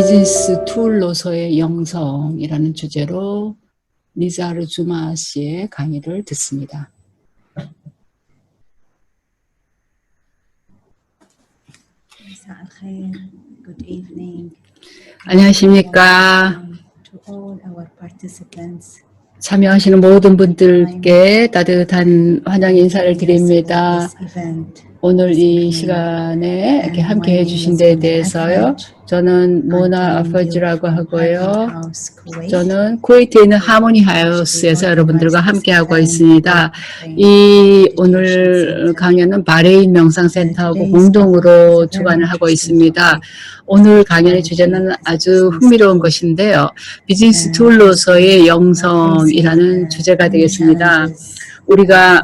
비즈니스 툴로서의 영성이라는 주제로 니자르 주마 씨의 강의를 듣습니다. Good evening. 안녕하십니까. To all our participants. 참여하시는 모든 분들께 따뜻한 환영 인사를 드립니다. 오늘 이 시간에 이렇게 함께 해주신 데에 대해서요. 저는 모나 아파지라고 하고요. 저는 쿠웨이트에 있는 하모니 하우스에서 여러분들과 함께 하고 있습니다. 이 오늘 강연은 바레인 명상센터하고 공동으로 주관을 하고 있습니다. 오늘 강연의 주제는 아주 흥미로운 것인데요. 비즈니스 툴로서의 영성이라는 주제가 되겠습니다. 우리가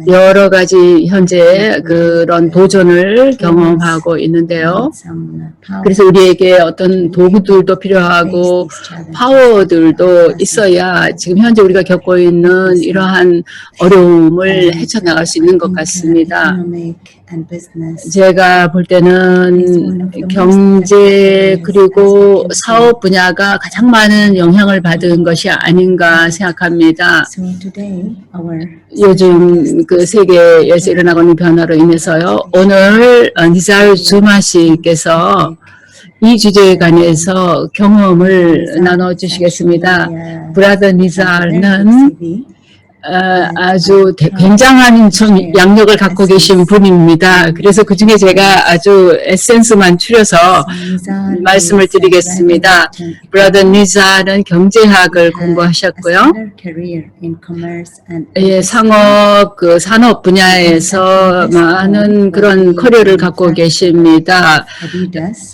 여러 가지 현재 그런 도전을 경험하고 있는데요. 그래서 우리에게 어떤 도구들도 필요하고 파워들도 있어야 지금 현재 우리가 겪고 있는 이러한 어려움을 헤쳐나갈 수 있는 것 같습니다. 제가 볼 때는 경제 그리고 사업 분야가 가장 많은 영향을 받은 것이 아닌가 생각합니다. 요즘 그 세계에서 일어나고 있는 변화로 인해서요. 오늘 니자르 주마 씨께서 이 주제에 관해서 경험을 나눠주시겠습니다. 브라더 니자르는 아주 굉장한 양력을 갖고 계신 분입니다. 그래서 그 중에 제가 아주 에센스만 추려서 말씀을 드리겠습니다. 브라더 니자는 경제학을 공부하셨고요. 예, 상업, 산업 분야에서 많은 그런 커리어를 갖고 계십니다.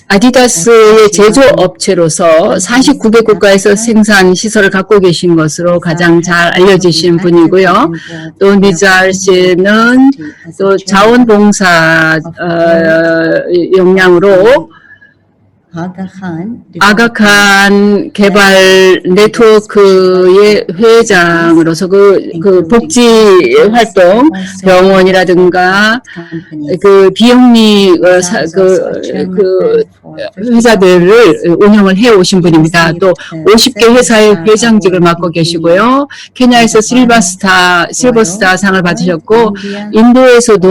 아디다스의 제조업체로서 49개 국가에서 생산 시설을 갖고 계신 것으로 가장 잘 알려지신 분이고요. 또 니자르 씨는 또 자원봉사 역량으로 아가칸 개발 네트워크의 회장으로서 그 복지 활동, 병원이라든가 그 비영리 회사들을 운영을 해 오신 분입니다. 또 50개 회사의 회장직을 맡고 계시고요. 케냐에서 실버스타 상을 받으셨고, 인도에서도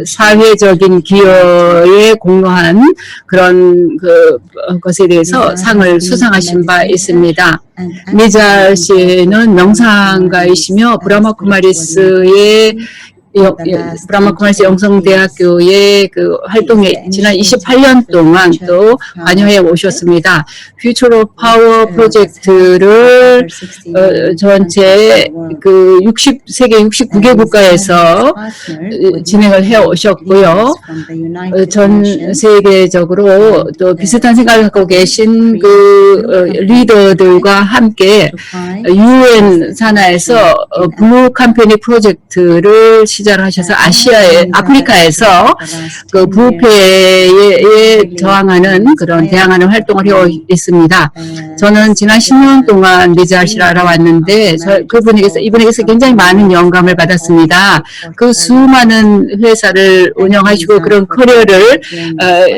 사회적인 기여에 공로한 그런 것에 대해서 상을 수상하신 바 있습니다. 니자르 씨는 명상가이시며 브라마쿠마리스의 영성대학교의 그 활동에 지난 28년 동안 또 관여해 오셨습니다. 퓨처 오브 파워 프로젝트를 전체 그 세계 69개 국가에서 진행을 해 오셨고요. 전 세계적으로 또 비슷한 생각을 갖고 계신 그 리더들과 함께 UN 산하에서 블루 캠페인 프로젝트를 시작하셔서 아프리카에서 그 부패에 저항하는 그런 대항하는 활동을 해오셨습니다. 저는 지난 10년 동안 니자르 씨를 알아왔는데 이분에게서 굉장히 많은 영감을 받았습니다. 그 수많은 회사를 운영하시고 그런 커리어를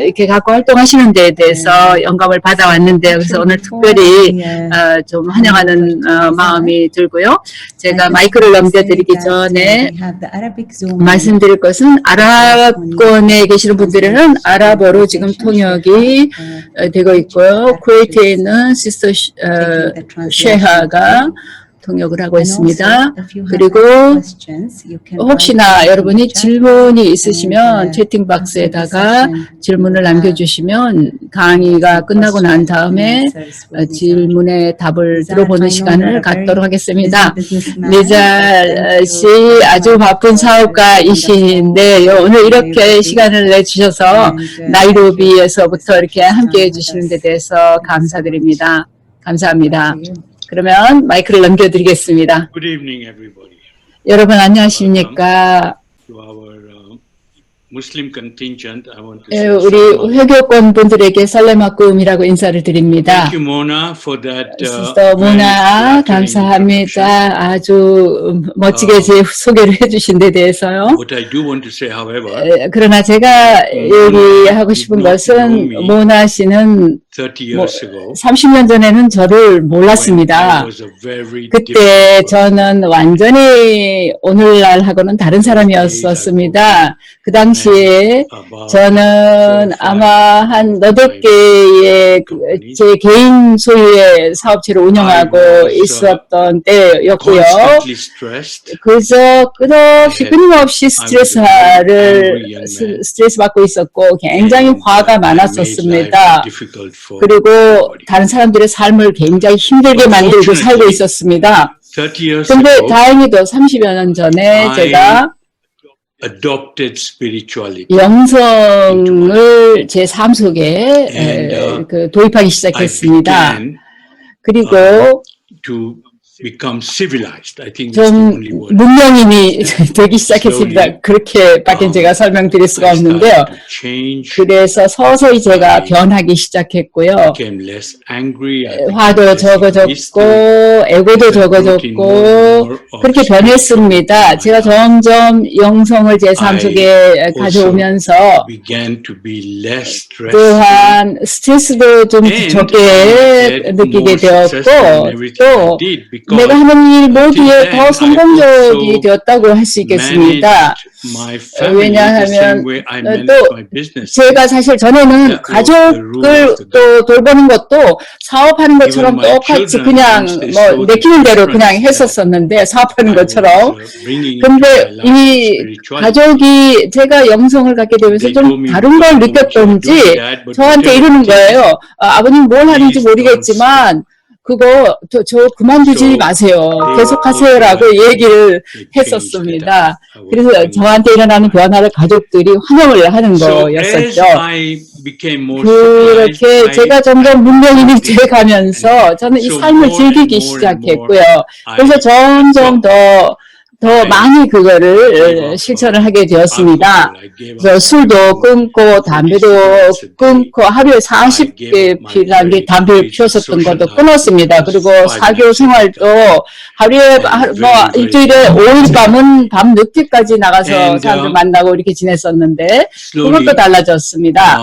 이렇게 갖고 활동하시는 데에 대해서 영감을 받아왔는데 그래서 오늘 특별히 좀 환영하는 마음이 들고요. 제가 마이크를 넘겨드리기 전에 말씀드릴 것은 아랍권에 계시는 분들은 아랍어로 지금 통역이 되고 있고요. 쿠웨이트에 있는 시스터 셰하가 통역을 하고 있습니다. 그리고 혹시나 여러분이 질문이 있으시면 채팅박스에다가 질문을 남겨주시면 강의가 끝나고 난 다음에 질문에 답을 들어보는 시간을 갖도록 하겠습니다. 니자르 씨 아주 바쁜 사업가이신데 오늘 이렇게 시간을 내주셔서 나이로비에서부터 이렇게 함께 해주시는 데 대해서 감사드립니다. 감사합니다. 그러면 마이크를 넘겨드리겠습니다. Good evening, everybody. 여러분 안녕하십니까? To our Muslim contingent, I want to say 우리 회교권 분들에게 살레마쿰이라고 인사를 드립니다. Thank you, Mona, for that. 시스터 모나 감사합니다. 아주 멋지게 제 소개를 해주신 데 대해서요. What I do want to say, however, 그러나 제가 얘기하고 싶은 것은 모나 씨는 30 years ago, 30년 전에는 저를 when I 몰랐습니다. was a very 그때 different person. 저는 완전히 오늘날하고는 다른 사람이었었습니다. 그 당시에 About 저는 아마 한 8개의 제 개인 소유의 사업체를 운영하고 있었던 때였고요. constantly stressed, 그래서 끝없이 끊임없이 스트레스 받고 있었고 굉장히 and 화가 I made 많았었습니다. life difficult for 그리고 everybody. 다른 사람들의 삶을 굉장히 힘들게 만들고 살고 있었습니다. 30 years 근데 ago, 다행히도 30여 년 전에 제가 adopted spirituality. 영성을 제 삶 속에 And, 도입하기 I 시작했습니다. began 그리고 to become civilized. I think that's the 좀 only word. 문명인이 되기 시작했습니다. Slowly, 그렇게밖에 제가 설명드릴 수가 I 없는데요. started to change, 그래서 서서히 제가 변하기 시작했고요. became less angry, I became 화도 less 적어졌고 egoistic, 애고도 적어졌고 그렇게 변했습니다. 제가 점점 영성을 제 삶 속에 가져오면서 began to be less stressed, 또한 스트레스도 좀 and 적게 get 느끼게 more successful in 되었고 everything I 또 did because 내가 하는 일 모두에 더 성공적이 되었다고 할 수 있겠습니다. my family the same way I managed 또 my business. 제가 사실 전에는 가족을 또 돌보는 것도 사업하는 것처럼 Even my 똑같이 children, 그냥 once they 뭐 saw the 내키는 대로 그냥 difference 했었었는데 사업하는 I was, 것처럼. bringing into 근데 my life 이 spirituality. 가족이 제가 영성을 갖게 되면서 They 좀 told me, 다른 걸 "What you 느꼈던지 do, Dad, but 저한테 whatever 이러는 it is, 거예요. 아버님 뭘 하는지 please 모르겠지만 그거 저 그만두지 So, 마세요. they 계속하세요라고 also 얘기를 they changed 했었습니다. that. I was 그래서 bringing 저한테 일어나는 변화를 가족들이 환영을 하는 So as 거였었죠. I became more civilized, 그렇게 제가 점점 문명인이 돼가면서 저는 이 So 삶을 more 즐기기 and more and 시작했고요. I 그래서 점점 더 많이 그거를 실천을 하게 되었습니다. alcohol, I gave 그래서 up 술도 끊고 담배도 끊고 하루에 40개 피우는데 담배를 피웠었던 것도 끊었습니다. 그리고 사교 생활도 하루에 뭐 일주일에 5일 밤은 밤 늦게까지 나가서 사람들 만나고 이렇게 지냈었는데 그것도 달라졌습니다.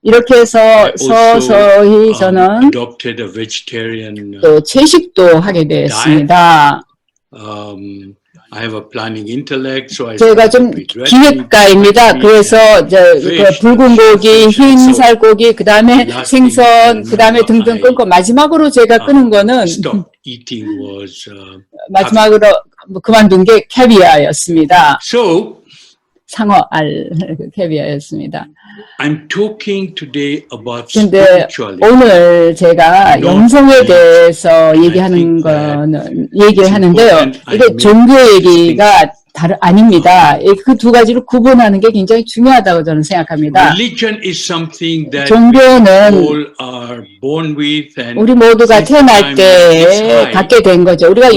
이렇게 해서 서서히 저는 adopted a vegetarian 또 채식도 하게 되었습니다. I have a planning intellect, so I 제가 좀 started with red meat, 기획가입니다. white meat, 그래서 붉은 고기, 흰 살고기, 그 다음에 생선, 그 다음에 등등 끊고 마지막으로 제가 끊은 거는 stop eating was 마지막으로 그만둔 게 캐비아였습니다. so 상어알 캐비아였습니다. I'm talking today about 근데 spirituality. 오늘 제가 영성에 대해서 얘기하는 거는 얘기를 하는데요. 이게 종교 얘기가 아닙니다. 그 두 가지를 구분하는 게 굉장히 중요하다고 저는 생각합니다. Religion is something that 종교는 we all are born with and 우리 모두가 태어날 때 갖게 된 거죠. 우리가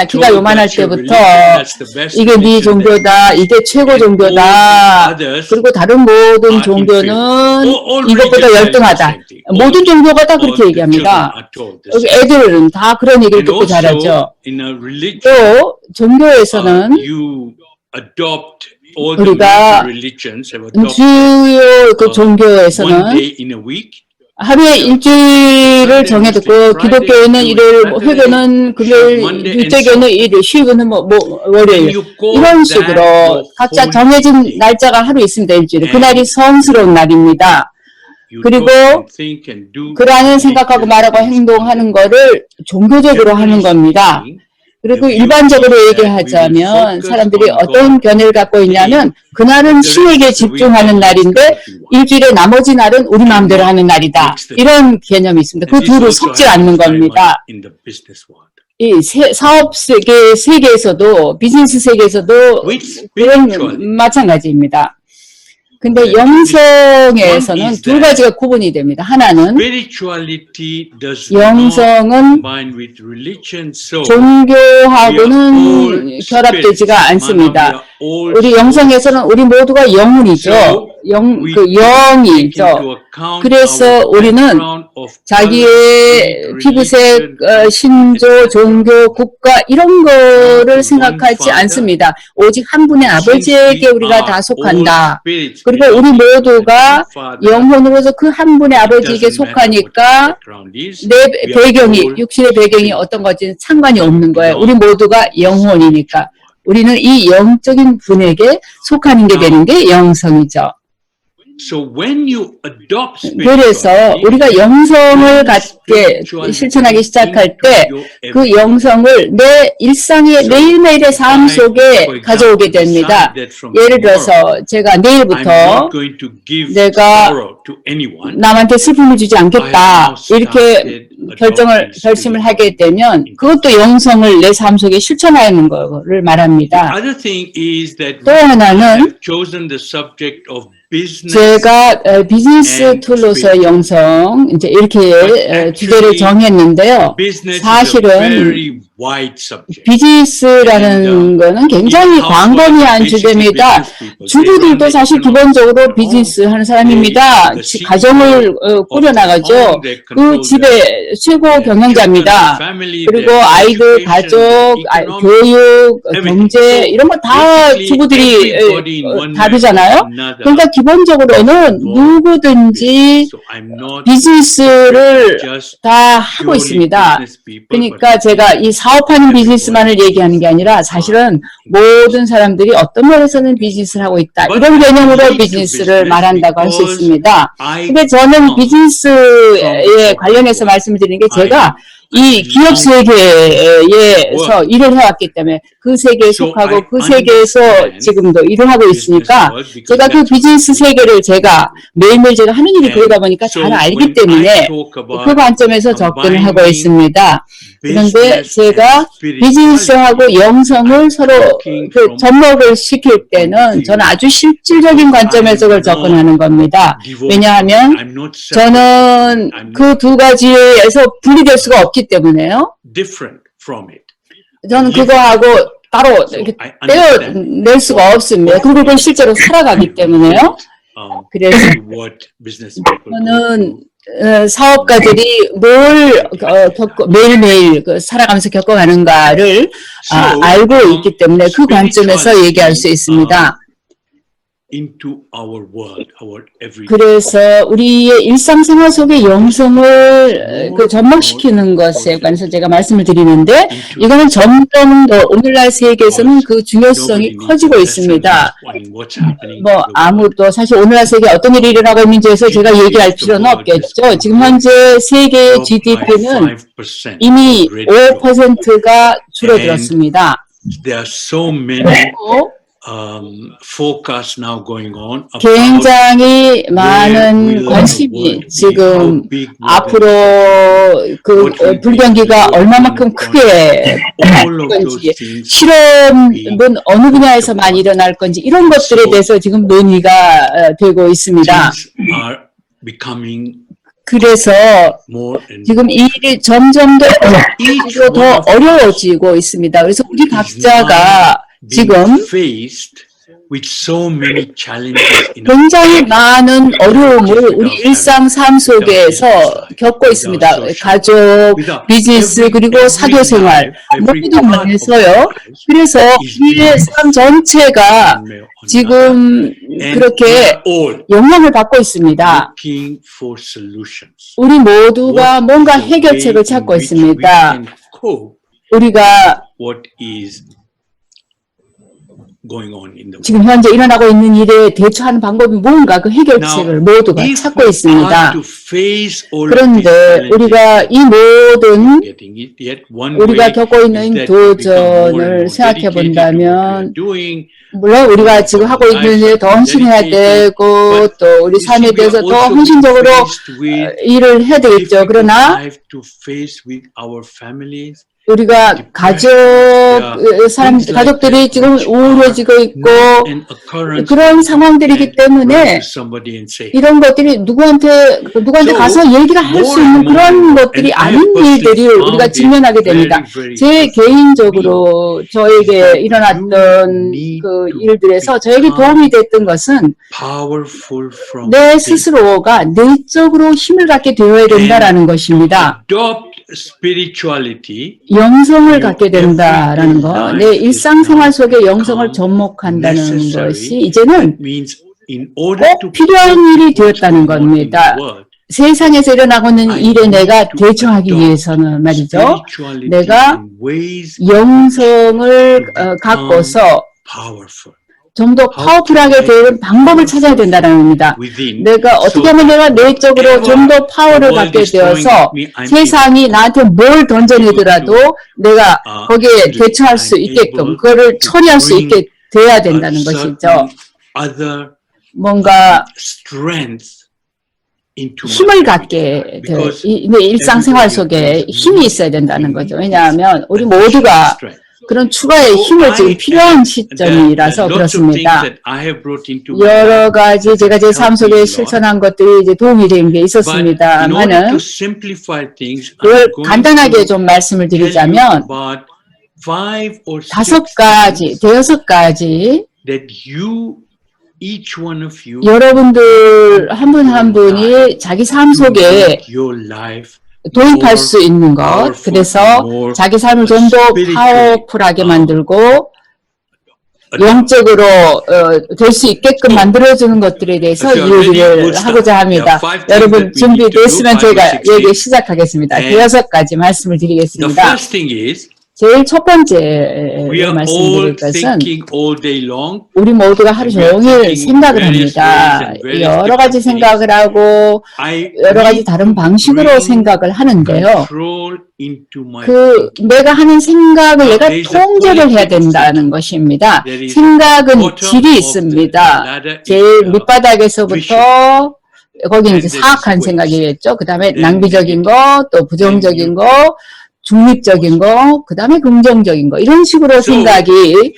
키가 요만할 때부터 이게 네 종교다, 이게 최고 종교다. 그리고 다른 모든 종교는 이것보다 열등하다. 모든 종교가 다 그렇게 얘기합니다. 애들은 다 그런 얘기를 듣고 자라죠. 또 종교에서는 우리가 주요 그 종교에서는 하루에 일주일을 정해두고 기독교에는 일요일, 회교는 금요일, 일제교는 일요일, 시교는 월요일 이런 식으로 각자 정해진 날짜가 하루 있습니다. 일주일에. 그날이 성스러운 날입니다. 그리고 그러한 생각하고 말하고 행동하는 거를 종교적으로 하는 겁니다. 그리고 일반적으로 얘기하자면 사람들이 어떤 견해를 갖고 있냐면 그날은 신에게 집중하는 날인데 일주일에 나머지 날은 우리 마음대로 하는 날이다. 이런 개념이 있습니다. 그 둘을 섞지 않는 겁니다. 이 사업 세계에서도 비즈니스 세계에서도 그런 마찬가지입니다. 근데 영성에서는 두 가지가 구분이 됩니다. 하나는 영성은 종교하고는 결합되지가 않습니다. 우리 영성에서는 우리 모두가 영혼이죠. 영이죠. 그래서 우리는 자기의 피부색, 신조, 종교, 국가 이런 거를 생각하지 않습니다. 오직 한 분의 아버지에게 우리가 다 속한다. 그리고 우리 모두가 영혼으로서 그 한 분의 아버지에게 속하니까 내 배경이, 육신의 배경이 어떤 건지는 상관이 없는 거예요. 우리 모두가 영혼이니까. 우리는 이 영적인 분에게 속하는 게 되는 게 영성이죠. 그래서 우리가 영성을 갖게 실천하기 시작할 때 그 영성을 내 일상의 매일매일의 삶 속에 가져오게 됩니다. 예를 들어서 제가 내일부터 내가 남한테 슬픔을 주지 않겠다 이렇게 결심을 하게 되면 그것도 영성을 내 삶 속에 실천하는 거를 말합니다. 또 하나는 제가 비즈니스 툴로서 영성 이제 이렇게 주제를 정했는데요. 사실은 비즈니스라는 거는 굉장히 광범위한 주제입니다. 주부들도 사실 기본적으로 비즈니스 하는 사람입니다. 가정을 꾸려나가죠. 그 집의 최고 경영자입니다. 그리고 아이들, 가족, 교육, 경제 이런 거 다 주부들이 다루잖아요. 그러니까 기본적으로는 누구든지 비즈니스를 다 하고 있습니다. 그러니까 제가 이 사업하는 비즈니스만을 얘기하는 게 아니라 사실은 모든 사람들이 어떤 면에서는 비즈니스를 하고 있다. 이런 개념으로 비즈니스를 말한다고 할 수 있습니다. 근데 저는 비즈니스에 관련해서 말씀을 드리는 게 제가 이 기업 세계에서 일을 해왔기 때문에 그 세계에 속하고 그 세계에서 지금도 일을 하고 있으니까 제가 그 비즈니스 세계를 제가 매일매일 제가 하는 일이 그러다 보니까 잘 알기 때문에 그 관점에서 접근을 하고 있습니다. 그런데 제가 비즈니스하고 영성을 서로 그 접목을 시킬 때는 저는 아주 실질적인 관점에서 그걸 접근하는 겁니다. 왜냐하면 저는 그 두 가지에서 분리될 수가 없기 때문에요. 저는 그거하고 따로 이렇게 떼어낼 수가 없습니다. 그리고 그걸 실제로 살아가기 때문에요. 그래서 저는 사업가들이 뭘 매일매일 살아가면서 겪어가는가를 알고 있기 때문에 그 관점에서 얘기할 수 있습니다. 그래서 우리의 일상생활 속의 영성을 접목시키는 것에 관해서 제가 말씀을 드리는데 이거는 점점 더 오늘날 세계에서는 그 중요성이 커지고 있습니다. 뭐 아무도 사실 오늘날 세계에 어떤 일이 일어나고 있는지에서 제가 얘기할 필요는 없겠죠. 지금 현재 세계의 GDP는 이미 5%가 줄어들었습니다. 굉장히 많은 관심이 지금 앞으로 그 불경기가 얼마만큼 크게 될 건지, 실험은 어느 분야에서 많이 일어날 건지 이런 것들에 대해서 지금 논의가 되고 있습니다. 그래서 지금 이 일이 점점 더 어려워지고 있습니다. 그래서 우리 각자가 지금 굉장히 많은 어려움을 우리 일상 삶 속에서 겪고 있습니다. 가족, 비즈니스, 그리고 사교생활 모든 면에서요. 그래서 우리의 삶 전체가 지금 그렇게 영향을 받고 있습니다. 우리 모두가 뭔가 해결책을 찾고 있습니다. 우리가 지금 현재 일어나고 있는 일에 대처하는 방법이 뭔가 그 해결책을 모두가 찾고 있습니다. 그런데 우리가 이 모든 우리가 겪고 있는 도전을 생각해 본다면 물론 우리가 지금 하고 있는 일에 더 헌신해야 되고 또 우리 삶에 대해서 더 헌신적으로 일을 해야 되겠죠. 그러나 우리가 가족들이 지금 우울해지고 있고 그런 상황들이기 때문에 이런 것들이 누구한테 가서 얘기를 할 수 있는 그런 것들이 아닌 일들을 우리가 직면하게 됩니다. 제 개인적으로 저에게 일어났던 그 일들에서 저에게 도움이 됐던 것은 내 스스로가 내적으로 힘을 갖게 되어야 된다라는 것입니다. 영성을 갖게 된다라는 거, 내 일상생활 속에 영성을 접목한다는 것이 이제는 꼭 필요한 일이 되었다는 겁니다. 세상에서 일어나고 있는 일에 내가 대처하기 위해서는 말이죠. 내가 영성을 갖고서 좀 더 파워풀하게 되는 방법을 찾아야 된다는 겁니다. 내가 어떻게 하면 내가 내적으로 좀 더 파워를 갖게 되어서 세상이 나한테 뭘 던져내더라도 내가 거기에 대처할 수 있게끔 그거를 처리할 수 있게 돼야 된다는 것이죠. 뭔가 힘을 갖게 돼요. 일상생활 속에 힘이 있어야 된다는 거죠. 왜냐하면 우리 모두가 그런 추가의 힘을 지금 필요한 시점이라서 그렇습니다. 여러 가지 제가 제 삶 속에 실천한 것들이 이제 도움이 된 게 있었습니다만은 그걸 간단하게 좀 말씀을 드리자면 5가지, 6가지 여러분들 한 분 한 분이 자기 삶 속에 도입할 수 있는 것, 그래서 자기 삶을 좀 더 파워풀하게 만들고 영적으로 될 수 있게끔 만들어주는 것들에 대해서 얘기를 하고자 합니다. 여러분 준비됐으면 제가 얘기 시작하겠습니다. 6가지 말씀을 드리겠습니다. 제일 첫 번째 말씀드릴 것은 우리 모두가 하루 종일 생각을 합니다. 여러 가지 생각을 하고 여러 가지 다른 방식으로 생각을 하는데요. 내가 하는 생각을 내가 통제를 해야 된다는 것입니다. 생각은 질이 있습니다. 제일 밑바닥에서부터 거기는 이제 사악한 생각이겠죠. 그 다음에 낭비적인 거, 또 부정적인 거, 중립적인 거, 그 다음에 긍정적인 거, 이런 식으로 생각이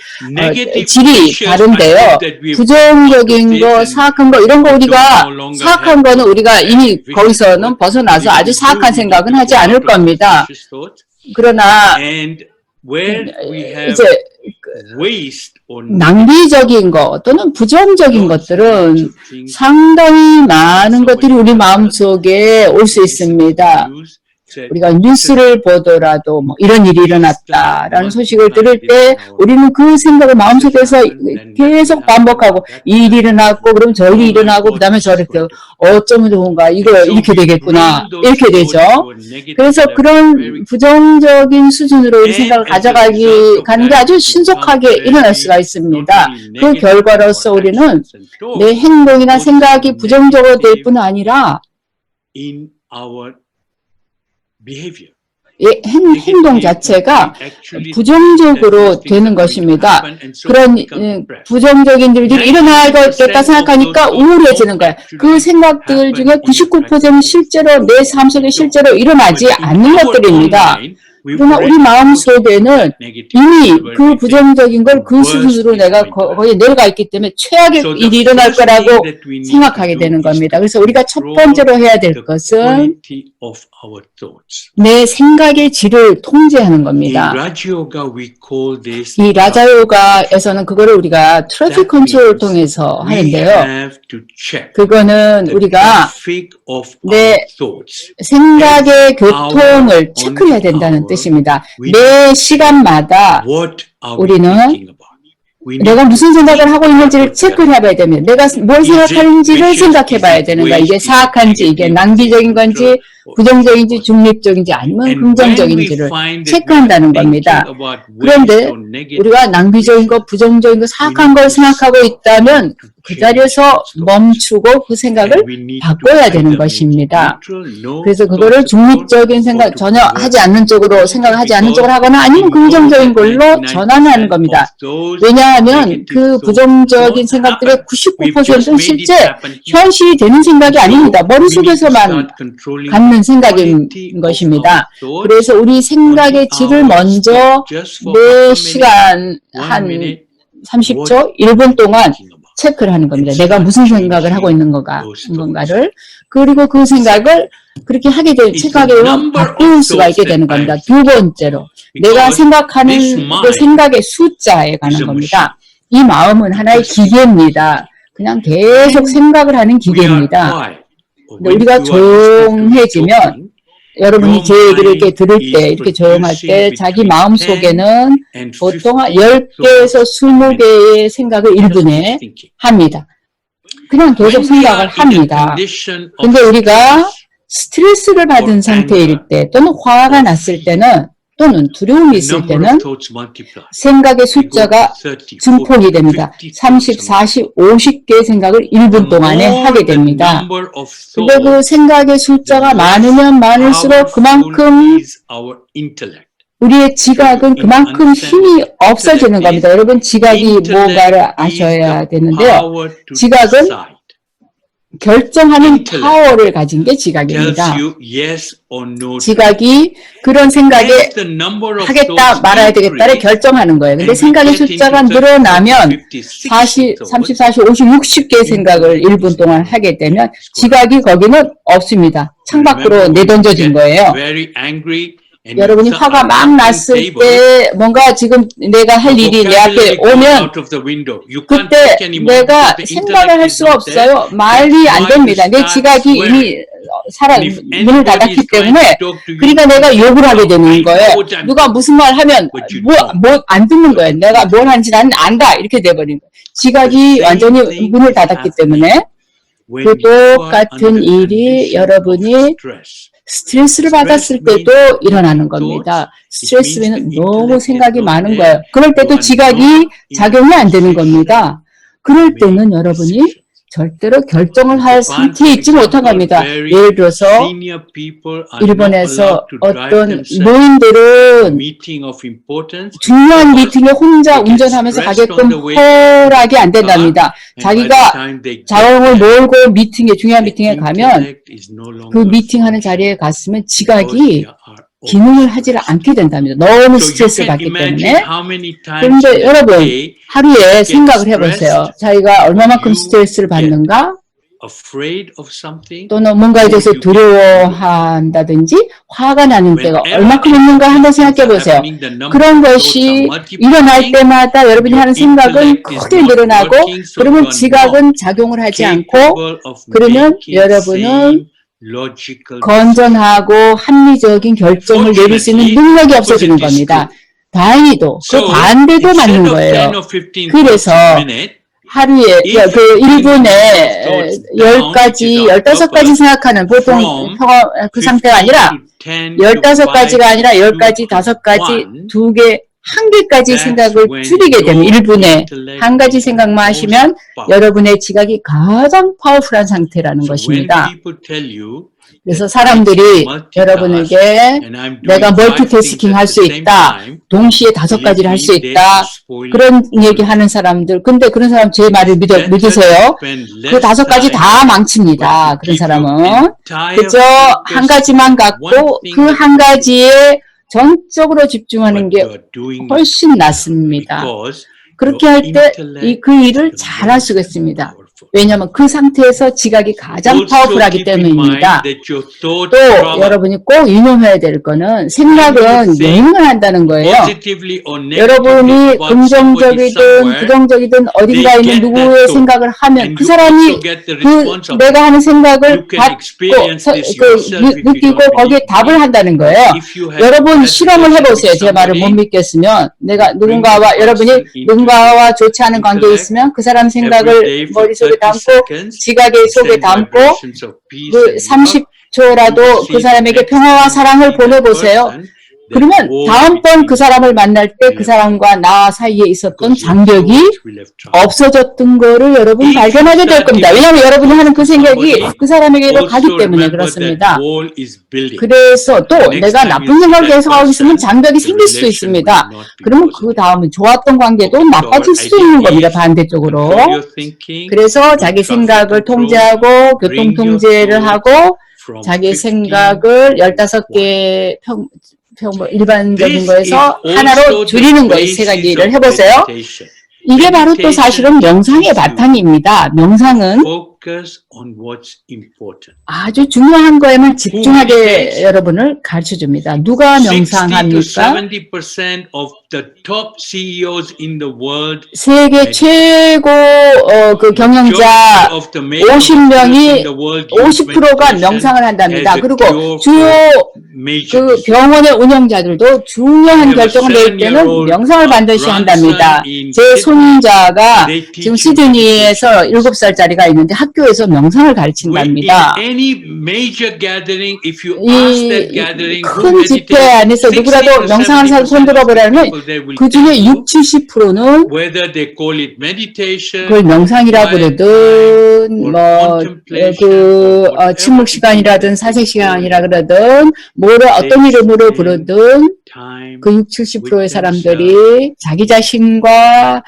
질이 다른데요. 부정적인 거, 사악한 거, 이런 거 우리가 사악한 거는 우리가 이미 거기서는 벗어나서 아주 사악한 생각은 하지 않을 겁니다. 그러나 이제 낭비적인 거 또는 부정적인 것들은 상당히 많은 것들이 우리 마음속에 올 수 있습니다. 우리가 뉴스를 보더라도 뭐 이런 일이 일어났다라는 소식을 들을 때 우리는 그 생각을 마음속에서 계속 반복하고 이 일이 일어났고 그럼 저 일이 일어나고 그 다음에 저렇게 어쩌면 좋은가 이거 이렇게 되겠구나 이렇게 되죠. 그래서 그런 부정적인 수준으로 우리 생각을 가는 게 아주 신속하게 일어날 수가 있습니다. 그 결과로서 우리는 내 행동이나 생각이 부정적으로 될 뿐 아니라 행동 자체가 부정적으로 되는 것입니다. 그런 부정적인 일들이 일어나겠다 생각하니까 우울해지는 거예요. 그 생각들 중에 99%는 실제로 내 삶 속에 실제로 일어나지 않는 것들입니다. 그러나 우리 마음속에는 이미 그 부정적인 걸 그 수준으로 내가 거의 내려가 있기 때문에 최악의 일이 일어날 거라고 생각하게 되는 겁니다. 그래서 우리가 첫 번째로 해야 될 것은 내 생각의 질을 통제하는 겁니다. 이 라자요가에서는 그거를 우리가 트래픽 컨트롤을 통해서 하는데요. 그거는 우리가 내 생각의 교통을 체크해야 된다는 뜻입니다. 매 시간마다 우리는 내가 무슨 생각을 하고 있는지를 체크를 해봐야 됩니다. 내가 뭘 생각하는지를 생각해 봐야 되는 거야. 이게 사악한지, 이게 낭비적인 건지, 부정적인지, 중립적인지, 아니면 긍정적인지를 체크한다는 겁니다. 그런데 우리가 낭비적인 거, 부정적인 거, 사악한 걸 생각하고 있다면 그 자리에서 멈추고 그 생각을 바꿔야 되는 것입니다. 그래서 그거를 중립적인 생각, 전혀 하지 않는 쪽으로 생각을 하지 않는 쪽으로 하거나 아니면 긍정적인 걸로 전환하는 겁니다. 왜냐하면 그 부정적인 생각들의 99%는 실제 현실이 되는 생각이 아닙니다. 머릿속에서만 갖는 생각인 것입니다. 그래서 우리 생각의 질을 먼저 매 시간 한 30초, 1분 동안 체크를 하는 겁니다. 내가 무슨 생각을 하고 있는 건가를. 그리고 그 생각을 그렇게 하게 되면 체크하게 되면 바꿀 수가 있게 되는 겁니다. 두 번째로 내가 생각하는 그 생각의 숫자에 관한 겁니다. 이 마음은 하나의 기계입니다. 그냥 계속 생각을 하는 기계입니다. 우리가 조용해지면 여러분이 제 얘기를 이렇게 들을 때 이렇게 조용할 때 자기 마음속에는 보통 10개에서 20개의 생각을 1분에 합니다. 그냥 계속 When we 생각을 are in a 합니다. condition of 근데 우리가 스트레스를 받은 or 상태일 anger, 때 또는 화가 났을 때는 또는 두려움이 the 있을 number 때는 of thoughts multiply. 생각의 They go to 숫자가 30, 증폭이 40, 됩니다. 50 30, 40, 50개의 생각을 1분 동안에 하게 됩니다. 근데 그 생각의 숫자가 많으면 많을수록 그만큼 우리의 지각은 그만큼 힘이 없어지는 겁니다. 여러분, 지각이 뭔가를 아셔야 되는데요. 지각은 결정하는 파워를 가진 게 지각입니다. 지각이 그런 생각에 하겠다 말아야 되겠다를 결정하는 거예요. 근데 생각의 숫자가 늘어나면 40, 30, 40, 50, 60개의 생각을 1분 동안 하게 되면 지각이 거기는 없습니다. 창밖으로 내던져진 거예요. 여러분이 화가 막 났을 때 뭔가 지금 내가 할 일이 내 앞에 오면 그때 내가 생각을 할 수가 없어요. 말이 안 됩니다. 내 지각이 이미 문을 닫았기 때문에 그러니까 내가 욕을 하게 되는 거예요. 누가 무슨 말 하면 안 듣는 거예요. 내가 뭘 하는지 나는 안다 이렇게 돼버린 거예요. 지각이 완전히 문을 닫았기 때문에 그 똑같은 일이 여러분이 스트레스를 받았을 때도 일어나는 겁니다. 스트레스는 너무 생각이 많은 거예요. 그럴 때도 지각이 작용이 안 되는 겁니다. 그럴 때는 여러분이 절대로 결정을 할 상태에 있지 못한 겁니다. 예를 들어서 일본에서 어떤 노인들은 중요한 미팅에 혼자 운전하면서 가게끔 허락이 안 된답니다. 자기가 자원을 몰고 중요한 미팅에 가면 그 미팅하는 자리에 갔으면 지각이 기능을 하지를 않게 된답니다. 너무 스트레스를 받기 때문에. 그런데 여러분 하루에 생각을 해보세요. 자기가 얼마만큼 스트레스를 받는가? 또는 뭔가에 대해서 두려워한다든지 화가 나는 때가 얼마큼 있는가 한번 생각해 보세요. 그런 것이 일어날 때마다 여러분이 하는 생각은 크게 늘어나고 그러면 지각은 작용을 하지 않고 그러면 여러분은 건전하고 합리적인 결정을 내릴 수 있는 능력이 없어지는 겁니다. 다행히도 그 반대도 맞는 거예요. 그래서 하루에 그 1분에 10가지, 15가지 생각하는 보통 그 상태가 아니라 15가지가 아니라 10가지, 5가지, 2개, 1개까지 생각을 줄이게 되면 1분에 1가지 생각만 하시면 여러분의 지각이 가장 파워풀한 상태라는 것입니다. 그래서 사람들이 여러분에게 내가 멀티태스킹 할 수 있다. 동시에 5가지를 할 수 있다. 그런 얘기 하는 사람들. 근데 그런 사람 제 말을 믿으세요. 그 5가지 다 망칩니다. 그런 사람은. 그저 1가지만 갖고 그 1가지에 전적으로 집중하는 게 훨씬 낫습니다. 그렇게 할 때 그 일을 잘 할 수가 있습니다. 왜냐하면 그 상태에서 지각이 가장 파워풀하기 때문입니다. 또 여러분이 꼭 유념해야 될 거는 생각은 영향을 한다는 거예요. 여러분이 긍정적이든 부정적이든 어딘가에 있는 누구의 생각을 하면 그 사람이 내가 하는 생각을 느끼고 거기에 답을 한다는 거예요. 여러분 실험을 해보세요. 제 말을 못 믿겠으면 내가 여러분이 누군가와 좋지 않은 관계에 있으면 그 사람 생각을 머릿속에 담고 지각의 속에 담고 그 30초라도 그 사람에게 평화와 사랑을 보내보세요. 그러면 다음번 그 사람을 만날 때 그 사람과 나 사이에 있었던 장벽이 없어졌던 거를 여러분 발견하게 될 겁니다. 왜냐하면 여러분이 하는 그 생각이 그 사람에게로 가기 때문에 그렇습니다. 그래서 또 내가 나쁜 생각을 계속 하고 있으면 장벽이 생길 수도 있습니다. 그러면 그 다음은 좋았던 관계도 나빠질 수도 있는 겁니다. 반대쪽으로. 그래서 자기 생각을 통제하고 교통통제를 하고 자기 생각을 15개 일반적인 거에서 하나로 줄이는 거예요. 3가지를 해보세요. 이게 바로 또 사실은 명상의 바탕입니다. 명상은 focus on what's important. 아주 중요한 거에만 집중하게 여러분을 가르쳐줍니다. 누가 60 to 명상합니까? 70% of the top CEOs in the world, 세계 최고 그 경영자 of the major 50명이 in the world use 50%가 meditation 명상을 한답니다. as a 그리고 cure 주요 for major 그 병원의 운영자들도 중요한 결정을 내릴 때는 명상을 반드시 한답니다. 제 손자가 지금 시드니에서 7살짜리가 있는데 학교에서 명상을 in 가르친답니다. any major gathering, if you ask that 이 gathering who 큰 집회 안에서 meditates, 누구라도 60 to 명상하는 사람 70% 손들어보라면 people, they will 그 중에 tell you 60, 70%는 whether they call it meditation, 그걸 명상이라고 그러든 침묵 시간이라든 사색 시간이라 그러든 뭐를 어떤 이름으로 부르든 time 그 60, 70%의 사람들이 자기 자신과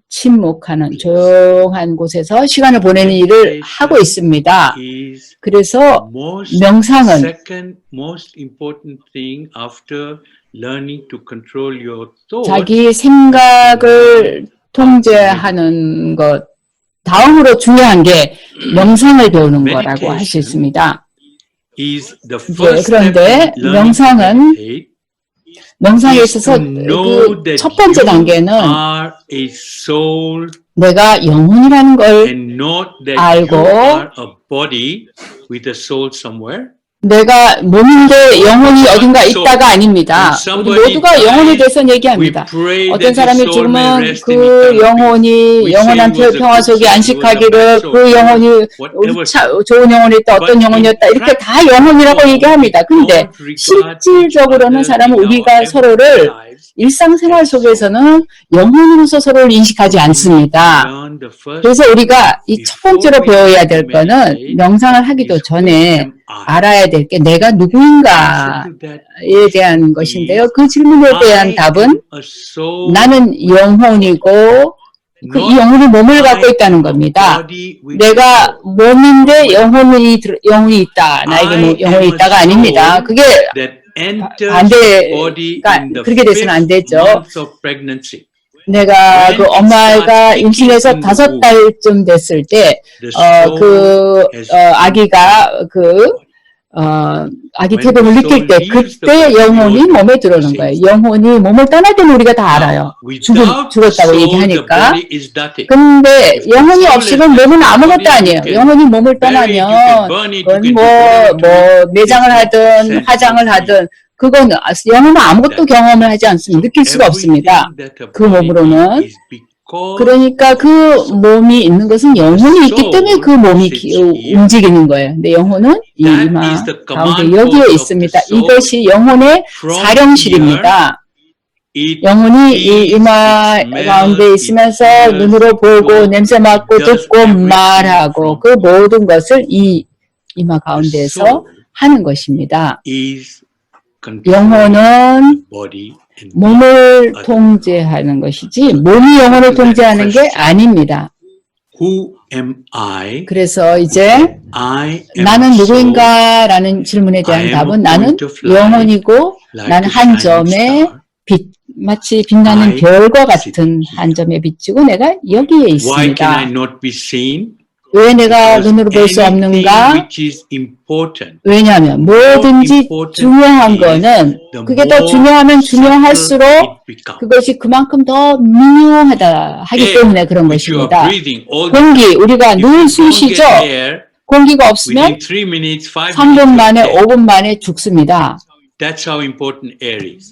침묵하는 조용한 곳에서 시간을 보내는 일을 하고 있습니다. is 그래서 most 명상은 second most important thing after learning to control your thoughts. 자기 생각을 통제하는 것 다음으로 중요한 게 명상을 배우는 거라고 할 수 있습니다. is the first 그런데 step in learning to 명상은 meditate. 명상에 is 있어서 to know 그 that 첫 번째 you 단계는 are a soul 내가 영혼이라는 걸 and not that 알고 you are a body with a soul somewhere. 내가 몸인데 영혼이 어딘가 있다가 아닙니다. 우리 모두가 영혼에 대해서 얘기합니다. 어떤 사람이 지금은 그 영혼이 영원한 평화 속에 안식하기를 그 영혼이 좋은 영혼이었다 어떤 영혼이었다 이렇게 다 영혼이라고 얘기합니다. 근데 실질적으로는 사람은 우리가 서로를 일상생활 속에서는 영혼으로서 서로를 인식하지 않습니다. 그래서 우리가 이 첫 번째로 배워야 될 거는 명상을 하기도 전에 알아야 될 게 내가 누구인가에 대한 것인데요. 그 질문에 대한 답은 나는 영혼이고 이 영혼이 몸을 갖고 있다는 겁니다. 내가 몸인데 영혼이 있다. 나에게 영혼이 있다가 아닙니다. 그게 반대가 그렇게 돼서는 안 되죠. 내가 그 엄마가 임신해서 5달쯤 됐을 때, 아기가 아기 태동을 느낄 때, 그때 영혼이 몸에 들어오는 거예요. 영혼이 몸을 떠날 때는 우리가 다 알아요. 죽었다고 얘기하니까. 근데 영혼이 없이는 몸은 아무것도 아니에요. 영혼이 몸을 떠나면, 그건 매장을 하든, 화장을 하든, 그건 영혼은 아무것도 경험을 하지 않습니다. 느낄 수가 없습니다. 그 몸으로는. 그러니까 그 몸이 있는 것은 영혼이 있기 때문에 그 몸이 움직이는 거예요. 근데 영혼은 이 이마 가운데 여기에 있습니다. 이것이 영혼의 사령실입니다. 영혼이 이 이마 가운데 있으면서 눈으로 보고 냄새 맡고 듣고 말하고 그 모든 것을 이 이마 가운데에서 하는 것입니다. 영혼은 몸을 통제하는 것이지 몸이 영혼을 통제하는 게 아닙니다. 그래서 이제 나는 누구인가라는 질문에 대한 답은 나는 영혼이고 나는 한 점의 빛, 마치 빛나는 별과 같은 한 점의 빛이고 내가 여기에 있습니다. 왜 내가 눈으로 볼 수 없는가? 왜냐하면 뭐든지 중요한 거는 그게 더 중요하면 중요할수록 그것이 그만큼 더 미묘하다 하기 때문에 그런 것입니다. 공기, 우리가 늘 숨 쉬죠? 공기가 없으면 3분 만에 5분 만에 죽습니다.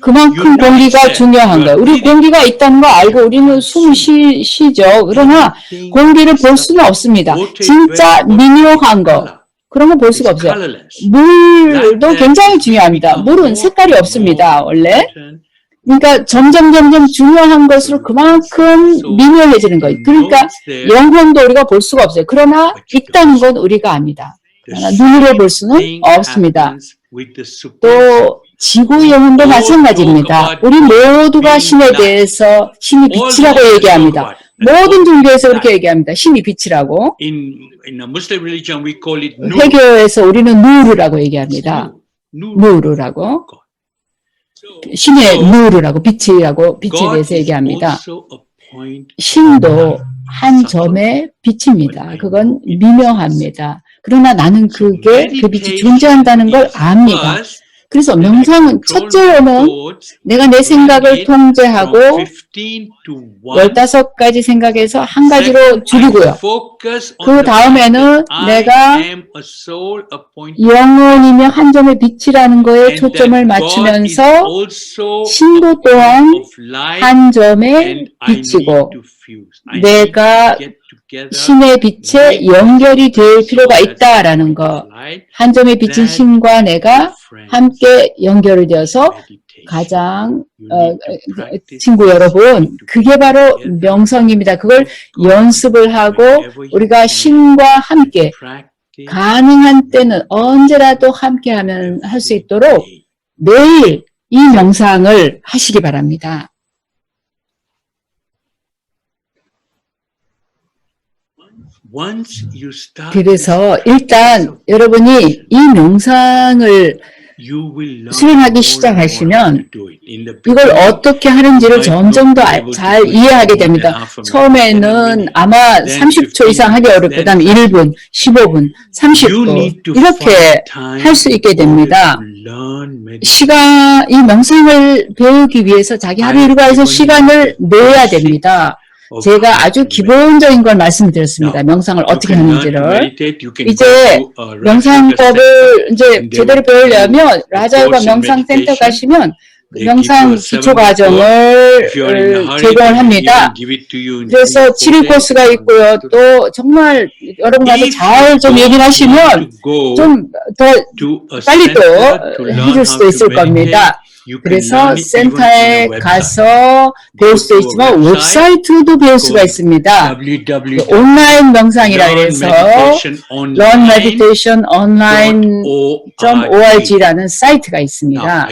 그만큼 공기가 중요한 거예요. 우리 공기가 있다는 거 알고 우리는 숨 쉬죠. 그러나 공기를 볼 수는 없습니다. 진짜 미묘한 거. 그런 거 볼 수가 없어요. 물도 굉장히 중요합니다. 물은 색깔이 없습니다. 원래. 그러니까 점점 중요한 것으로 그만큼 미묘해지는 거예요. 그러니까 영혼도 우리가 볼 수가 없어요. 그러나 있다는 건 우리가 압니다. 눈으로 볼 수는 없습니다. 또 지구의 영혼도 마찬가지입니다. 우리 모두가 신에 대해서 신이 빛이라고 얘기합니다. 모든 종교에서 그렇게 얘기합니다. 신이 빛이라고. 회교에서 우리는 누르라고 얘기합니다. 누르라고. 신의 누르라고 빛이라고 빛에 대해서 얘기합니다. 신도 한 점의 빛입니다. 그건 미묘합니다. 그러나 나는 그 빛이 존재한다는 걸 압니다. 그래서 명상은 첫째로는 내가 내 생각을 통제하고 15가지 생각에서 한 가지로 줄이고요. 그 다음에는 내가 영혼이며 한 점의 빛이라는 거에 초점을 맞추면서 신도 또한 한 점의 빛이고 내가 신의 빛에 연결이 될 필요가 있다라는 거. 한 점의 빛인 신과 내가 함께 연결이 되어서 가장 친구 여러분, 그게 바로 명상입니다. 그걸 연습을 하고 우리가 신과 함께 가능한 때는 언제라도 함께 하면 할 수 있도록 매일 이 명상을 하시기 바랍니다. 그래서 일단 여러분이 이 명상을 수행하기 시작하시면 이걸 어떻게 하는지를 점점 더 잘 이해하게 됩니다. 처음에는 아마 30초 이상 하기 어렵고 그다음에 1분, 15분, 30분 이렇게 할 수 있게 됩니다. 이 명상을 배우기 위해서 자기 하루 일과에서 시간을 내야 됩니다. 제가 아주 기본적인 걸 말씀드렸습니다. 명상을 어떻게 하는지를. 이제 명상법을 이제 제대로 배우려면 라자요가 명상센터 가시면 명상 기초 과정을 제공을 합니다. 그래서 7일 코스가 있고요. 또 정말 여러분 가서 잘 좀 얘기를 하시면 좀 더 빨리 또 해줄 수도 있을 겁니다. 그래서 센터에 가서 배울 수도 있지만 웹사이트도 배울 수가 있습니다. 온라인 명상이라 해서 Learn Meditation Online.org라는 사이트가 있습니다.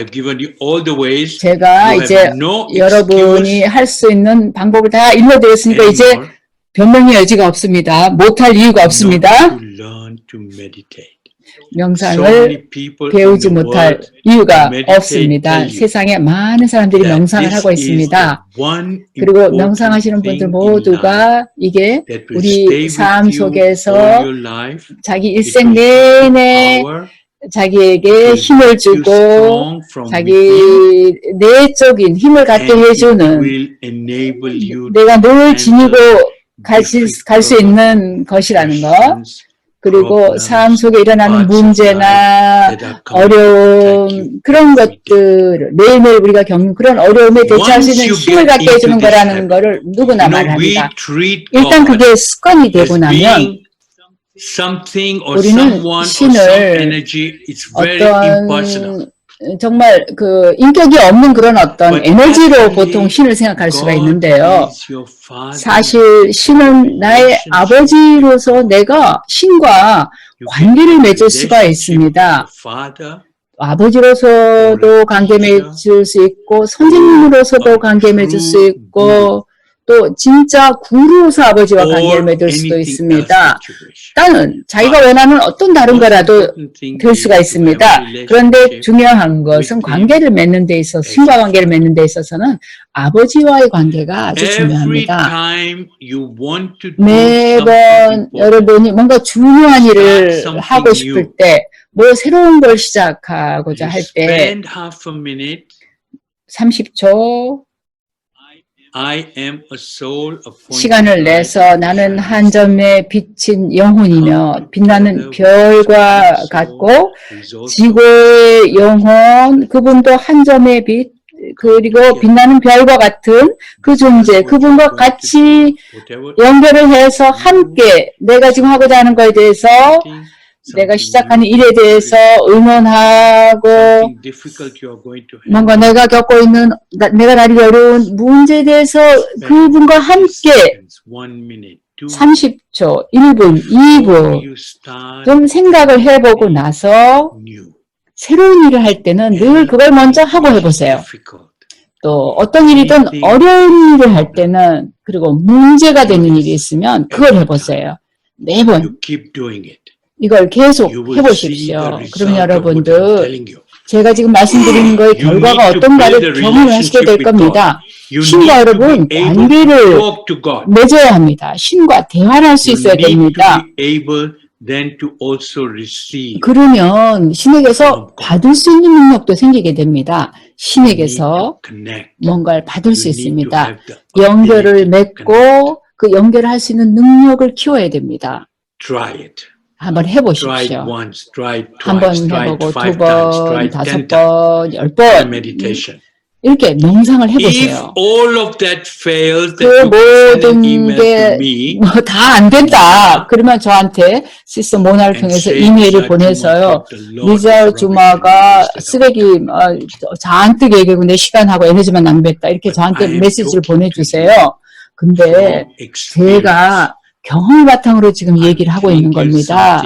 제가 이제 여러분이 할 수 있는 방법을 다 일러드렸으니까 이제 변명의 여지가 없습니다. 못할 이유가 없습니다. 명상을 배우지 못할 이유가 없습니다. 세상에 많은 사람들이 명상을 하고 있습니다. 그리고 명상하시는 분들 모두가 이게 우리 삶 속에서 자기 일생 내내 자기에게 힘을 주고 자기 내적인 힘을 갖게 해주는 내가 늘 지니고 갈 수 있는 것이라는 것. 그리고 삶 속에 일어나는 문제나 어려움, 그런 것들, 매일매일 우리가 겪는 그런 어려움에 대처할 수 있는 힘을 갖게 해주는 거라는 거를 누구나 말합니다. 일단 그게 습관이 되고 나면 우리는 신을 어떤 정말 그 인격이 없는 그런 어떤 에너지로 보통 신을 생각할 수가 있는데요. 사실 신은 나의 아버지로서 내가 신과 관계를 맺을 수가 있습니다. 아버지로서도 관계 맺을 수 있고 선생님으로서도 관계 맺을 수 있고 또 진짜 구루로서 아버지와 관계를 맺을 수도 있습니다. 또는 자기가 원하는 어떤 다른 거라도 될 수가 있습니다. 그런데 중요한 것은 관계를 맺는 데 있어서 신과 관계를 맺는 데 있어서는 아버지와의 관계가 아주 중요합니다. 매번 여러분이 뭔가 중요한 일을 하고 싶을 때 뭐 새로운 걸 시작하고자 할 때 30초 시간을 내서 나는 한 점에 비친 영혼이며 빛나는 별과 같고 지구의 영혼 그분도 한 점의 빛 그리고 빛나는 별과 같은 그 존재 그분과 같이 연결을 해서 함께 내가 지금 하고자 하는 것에 대해서 내가 시작하는 일에 대해서 응원하고 뭔가 내가 겪고 있는 내가 다루기 어려운 문제에 대해서 그분과 함께 30초, 1분, 2분 좀 생각을 해보고 나서 새로운 일을 할 때는 늘 그걸 먼저 하고 해보세요. 또 어떤 일이든 어려운 일을 할 때는 그리고 문제가 되는 일이 있으면 그걸 해보세요. 매번 이걸 계속 해보십시오. 그러면 여러분들 제가 지금 말씀드리는 거의 결과가 어떤가를 경험하시게 될 겁니다. 신과 여러분 관계를 맺어야 합니다. 신과 대화를 할 수 있어야 됩니다. Then to also receive. 그러면 신에게서 받을 수 있는 능력도 생기게 됩니다. 신에게서 뭔가를 받을 수 있습니다. 연결을 맺고 그 연결을 할 수 있는 능력을 키워야 됩니다. Try it. 한번 해보십시오. Try it once, try it 한번 twice, try it 해보고 5 두 times, 번, try it 10 5번, times. 10번 Meditation. 이렇게 명상을 If 해보세요. all of that fails, 그 then you send an 모든 email 게 to me. 다 안 된다. 그러면 저한테 시스터 모나를 통해서 이메일을 보내서요. 리자 주마가 쓰레기 잔뜩 얘기하고 내 시간하고 에너지만 낭비했다. 이렇게 저한테 메시지를 보내주세요. 근데 제가 경험 바탕으로 지금 얘기를 하고 있는 겁니다.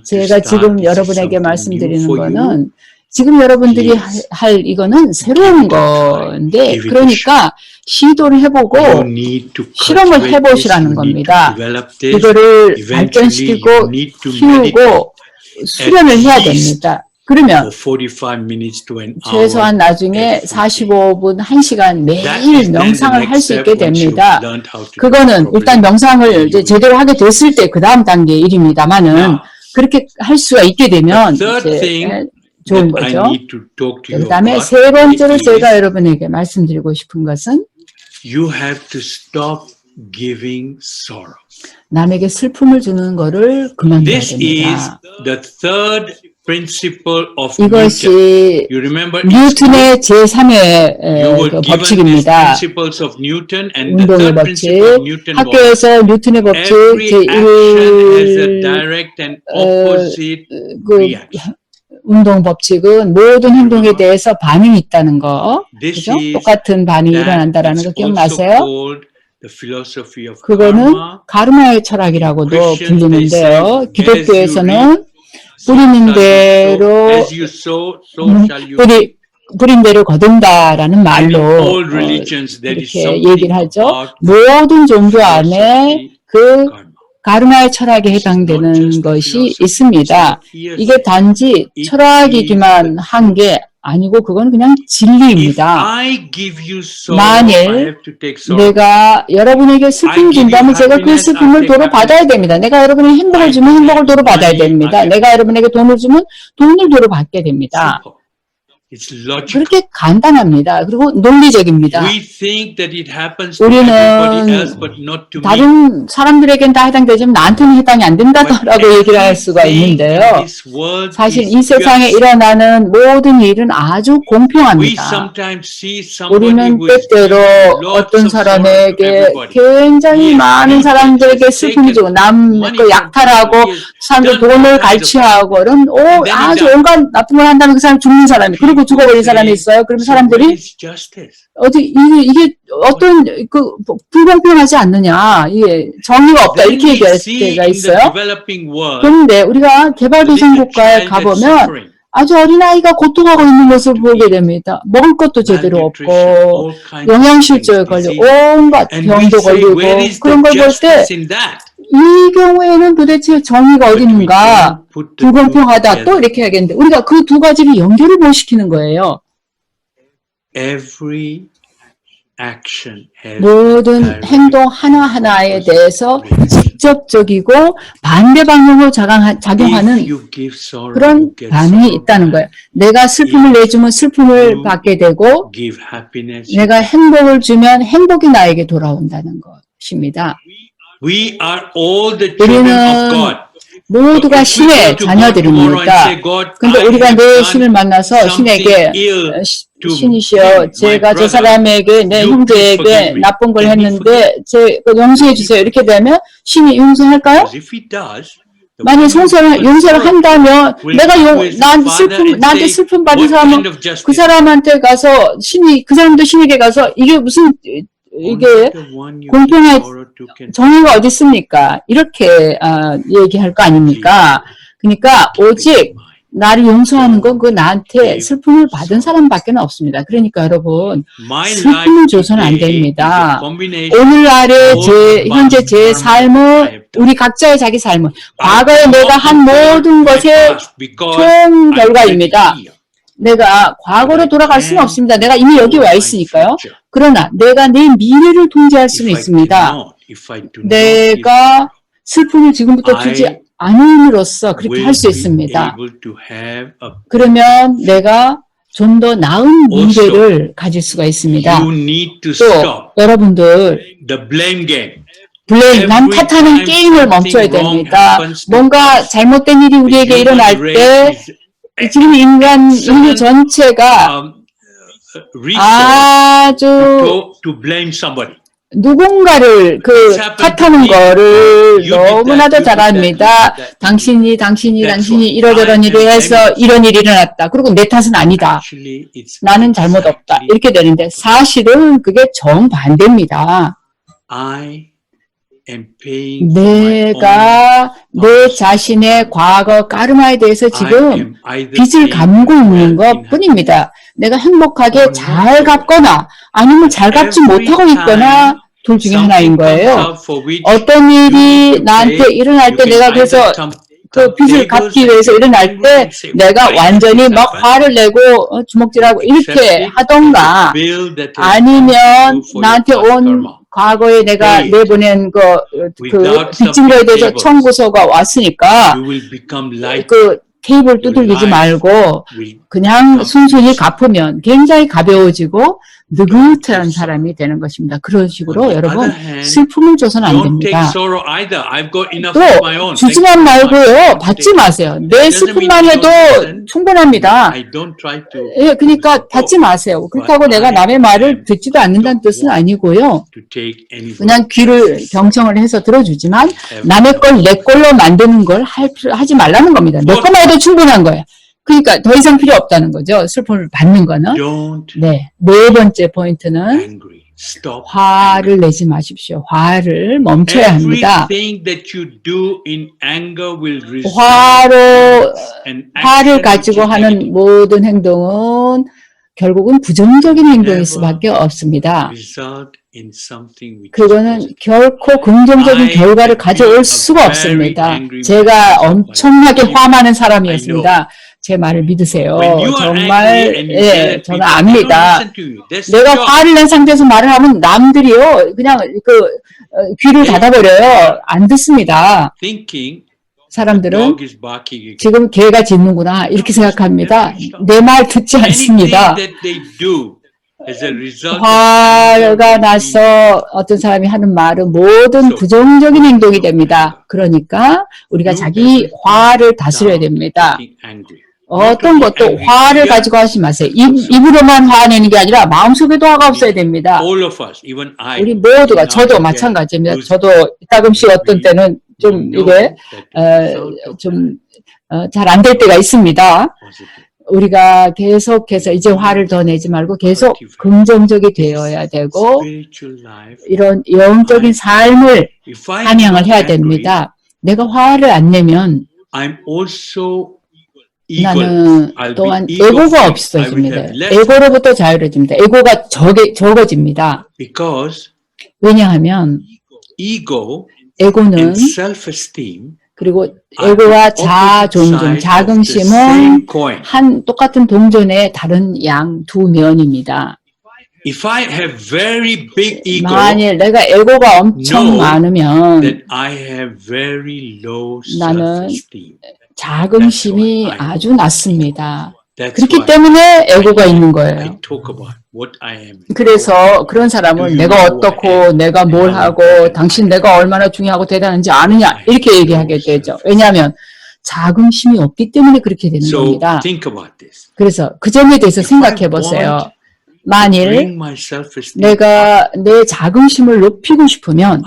제가 지금 여러분에게 말씀드리는 거는 지금 여러분들이 할 이거는 새로운 건데 그러니까 시도를 해보고 실험을 해보시라는 겁니다. 이거를 발전시키고 키우고 수련을 해야 됩니다. 그러면 최소한 나중에 45분, 1시간 매일 명상을 할 수 있게 됩니다. 그거는 일단 명상을 이제 제대로 하게 됐을 때 그 다음 단계의 일입니다만은 그렇게 할 수가 있게 되면 이제 좋은 거죠. 그 다음에 세 번째로 제가 여러분에게 말씀드리고 싶은 것은 You have to stop giving sorrow. 남에게 슬픔을 주는 거를 그만둬야 This is 됩니다. the third principle of Newton. 이것이 You remember 뉴턴의 제3의 you were 그 given these 법칙입니다. principles of Newton, and the 운동의 third 법칙, principle of Newton was 학교에서 뉴턴의 법칙 every action has a 제1 direct and opposite 그 reaction. 운동 법칙은 모든 행동에 대해서 반응이 있다는 거, This 그죠? is 똑같은 반응이 that 일어난다라는 거 is also 기억나세요? called the philosophy of 그거는 karma. 가르마의 철학이라고도 Christians, they 불리는데요. say, 기독교에서는 뿌리는 대로 as you sow, so shall you reap. 뿌린 대로 거둔다라는 In 말로 all religions, there is 이렇게 something 얘기를 하죠. about 모든 종교 안에 philosophy, 그 karma. 가르마의 철학에 해당되는 것이 있습니다. 이게 단지 철학이기만 한 게 아니고 그건 그냥 If 진리입니다. I give you sorrow, 만일 I have to take sorrow. 내가 여러분에게 슬픔을 준다면 제가 그 슬픔을 도로 받아야 됩니다. 내가 여러분에게 행복을 주면 행복을 도로 받아야 됩니다. 내가 여러분에게 돈을 주면 돈을 도로 받게 됩니다. Simple. It's logical. 그렇게 간단합니다. 그리고 논리적입니다. We think that it happens to 우리는 everybody else, but not to me. 다른 사람들에겐 다 해당되지만 나한테는 해당이 안 된다라고 얘기를 할 수가 있는데요. 사실 이 세상에 일어나는 모든 일은 아주 We 공평합니다. sometimes see somebody 우리는 who is 때때로 giving lots 어떤 of sorrow to 사람에게 everybody. 굉장히 많은 사람들에게 슬픔을 주고 남 그 약탈하고 사람들 돈을 갈취하고는 아주 온갖 나쁜 걸 한다는 그 사람이 죽는 사람이 그리고 죽어버린 사람이 있어요. 그러면 So where 사람들이 is justice? 이게 어떤 그 불공평하지 않느냐, 이게 정의가 없다 Then 이렇게 we 얘기할 see 때가 in the 있어요. developing world 그런데 우리가 개발도상국가에 가보면 아주 어린아이가 고통하고 있는 모습을 보게 됩니다. 먹을 것도 제대로 없고 영양실조에 걸려 온갖 병도 걸리고 그런 걸 볼 때 이 경우에는 도대체 정의가 어디 있는가, 불공평하다 또 이렇게 하겠는데 우리가 그 두 가지를 연결을 못 시키는 거예요. every action has 모든 direct 행동 하나하나에 대해서 직접적이고 반대 방향으로 작용하는 If you give sorrow, 그런 you get 반응이 sorrow 있다는 back. 거예요. 내가 슬픔을 내주면 슬픔을 받게 되고 Give happiness. 내가 행복을 주면 행복이 나에게 돌아온다는 것입니다. We are all the children of God. 모두가 신의 자녀들입니다. 근데 우리가 내 신을 만나서 신에게 신이시여, 제가 저 사람에게 내 형제에게 나쁜 걸 했는데 용서해 주세요. 이렇게 되면 신이 용서할까요? 만약 용서를 한다면 내가 나한테 슬픔 받은 사람은 그 사람한테 가서 그 사람도 신에게 가서 이게 무슨 이게 공평한 정의가 어디 있습니까? 이렇게 얘기할 거 아닙니까? 그러니까 오직 나를 용서하는 건 그 나한테 슬픔을 받은 사람밖에 없습니다. 그러니까 여러분 슬픔을 줘서는 안 됩니다. 오늘날의 현재 제 삶은 우리 각자의 자기 삶은 과거에 내가 한 모든 것의 총 결과입니다. 내가 과거로 돌아갈 수는 없습니다. 내가 이미 여기 와 있으니까요. 그러나 내가 내 미래를 통제할 수는 있습니다. 내가 슬픔을 지금부터 주지 않음으로써 그렇게 할 수 있습니다. 그러면 내가 좀 더 나은 미래를 가질 수가 있습니다. 또 여러분들 남 탓하는 게임을 멈춰야 됩니다. 뭔가 잘못된 일이 우리에게 일어날 때 지금 인류 전체가 아주 누군가를 탓하는 거를 너무나도 잘합니다. 당신이 이러저런 일을 해서 이런 일이 일어났다. 그리고 내 탓은 아니다. 나는 잘못 없다. 이렇게 되는데 사실은 그게 정반대입니다. 내가 내 자신의 과거 까르마에 대해서 지금 빚을 갚고 있는 것 뿐입니다. 내가 행복하게 잘 갚거나 아니면 잘 갚지 못하고 있거나 둘 중에 하나인 거예요. 어떤 일이 나한테 일어날 때 내가 그래서 그 빚을 갚기 위해서 일어날 때 내가 완전히 막 화를 내고 주먹질하고 이렇게 하던가 아니면 나한테 온 과거에 내가 내보낸 그 빚진 거에 대해서 청구서가 왔으니까 그 테이블 두들기지 말고 그냥 순순히 갚으면 굉장히 가벼워지고 느긋한 사람이 되는 것입니다. 그런 식으로 여러분 슬픔을 줘서는 안 됩니다. 또 주지만 말고요. 받지 마세요. 내 슬픔만 해도 충분합니다. 예, 그러니까 받지 마세요. 그렇다고 내가 남의 말을 듣지도 않는다는 뜻은 아니고요. 그냥 귀를 경청을 해서 들어주지만 남의 걸 내 걸로 만드는 걸 하지 말라는 겁니다. 내 것만 해도 충분한 거예요. 그러니까 더 이상 필요 없다는 거죠. 슬픔을 받는 거는. 네. 네 번째 포인트는 화를 내지 마십시오. 화를 멈춰야 합니다. 화를 가지고 하는 모든 행동은 결국은 부정적인 행동일 수밖에 없습니다. 그거는 결코 긍정적인 결과를 가져올 수가 없습니다. 제가 엄청나게 화많은 사람이었습니다. 제 말을 믿으세요. 정말 예, 저는 압니다. 내가 화를 낸 상태에서 말을 하면 남들이요 그냥 귀를 닫아버려요. 안 듣습니다. 사람들은 지금 개가 짖는구나 이렇게 생각합니다. 내 말 듣지 않습니다. 화가 나서 어떤 사람이 하는 말은 모든 부정적인 행동이 됩니다. 그러니까 우리가 자기 화를 다스려야 됩니다. 어떤 것도 화를 가지고 하지 마세요. 입으로만 화내는 게 아니라 마음속에도 화가 없어야 됩니다. 우리 모두가, 저도 마찬가지입니다. 저도 가끔씩 어떤 때는 좀 이게 좀 잘 안 될 때가 있습니다. 우리가 계속해서 이제 화를 더 내지 말고 계속 긍정적이 되어야 되고 이런 영적인 삶을 한양을 해야 됩니다. 내가 화를 안 내면 나는 또한 에고가 없어집니다. 에고로부터 자유로워집니다. 에고가 적어집니다. 왜냐하면 에고는 그리고 에고와 자존심, 자긍심은 똑같은 동전의 다른 두 면입니다. 만일 내가 에고가 엄청 많으면 나는 자긍심이 아주 낮습니다. 그렇기 때문에 에고가 있는 거예요. 그래서 그런 사람은 내가 어떻고 내가 뭘 하고 당신 내가 얼마나 중요하고 대단한지 아느냐 이렇게 얘기하게 되죠. 왜냐하면 자긍심이 없기 때문에 그렇게 되는 겁니다. 그래서 그 점에 대해서 생각해 보세요. 만일 내가 내 자긍심을 높이고 싶으면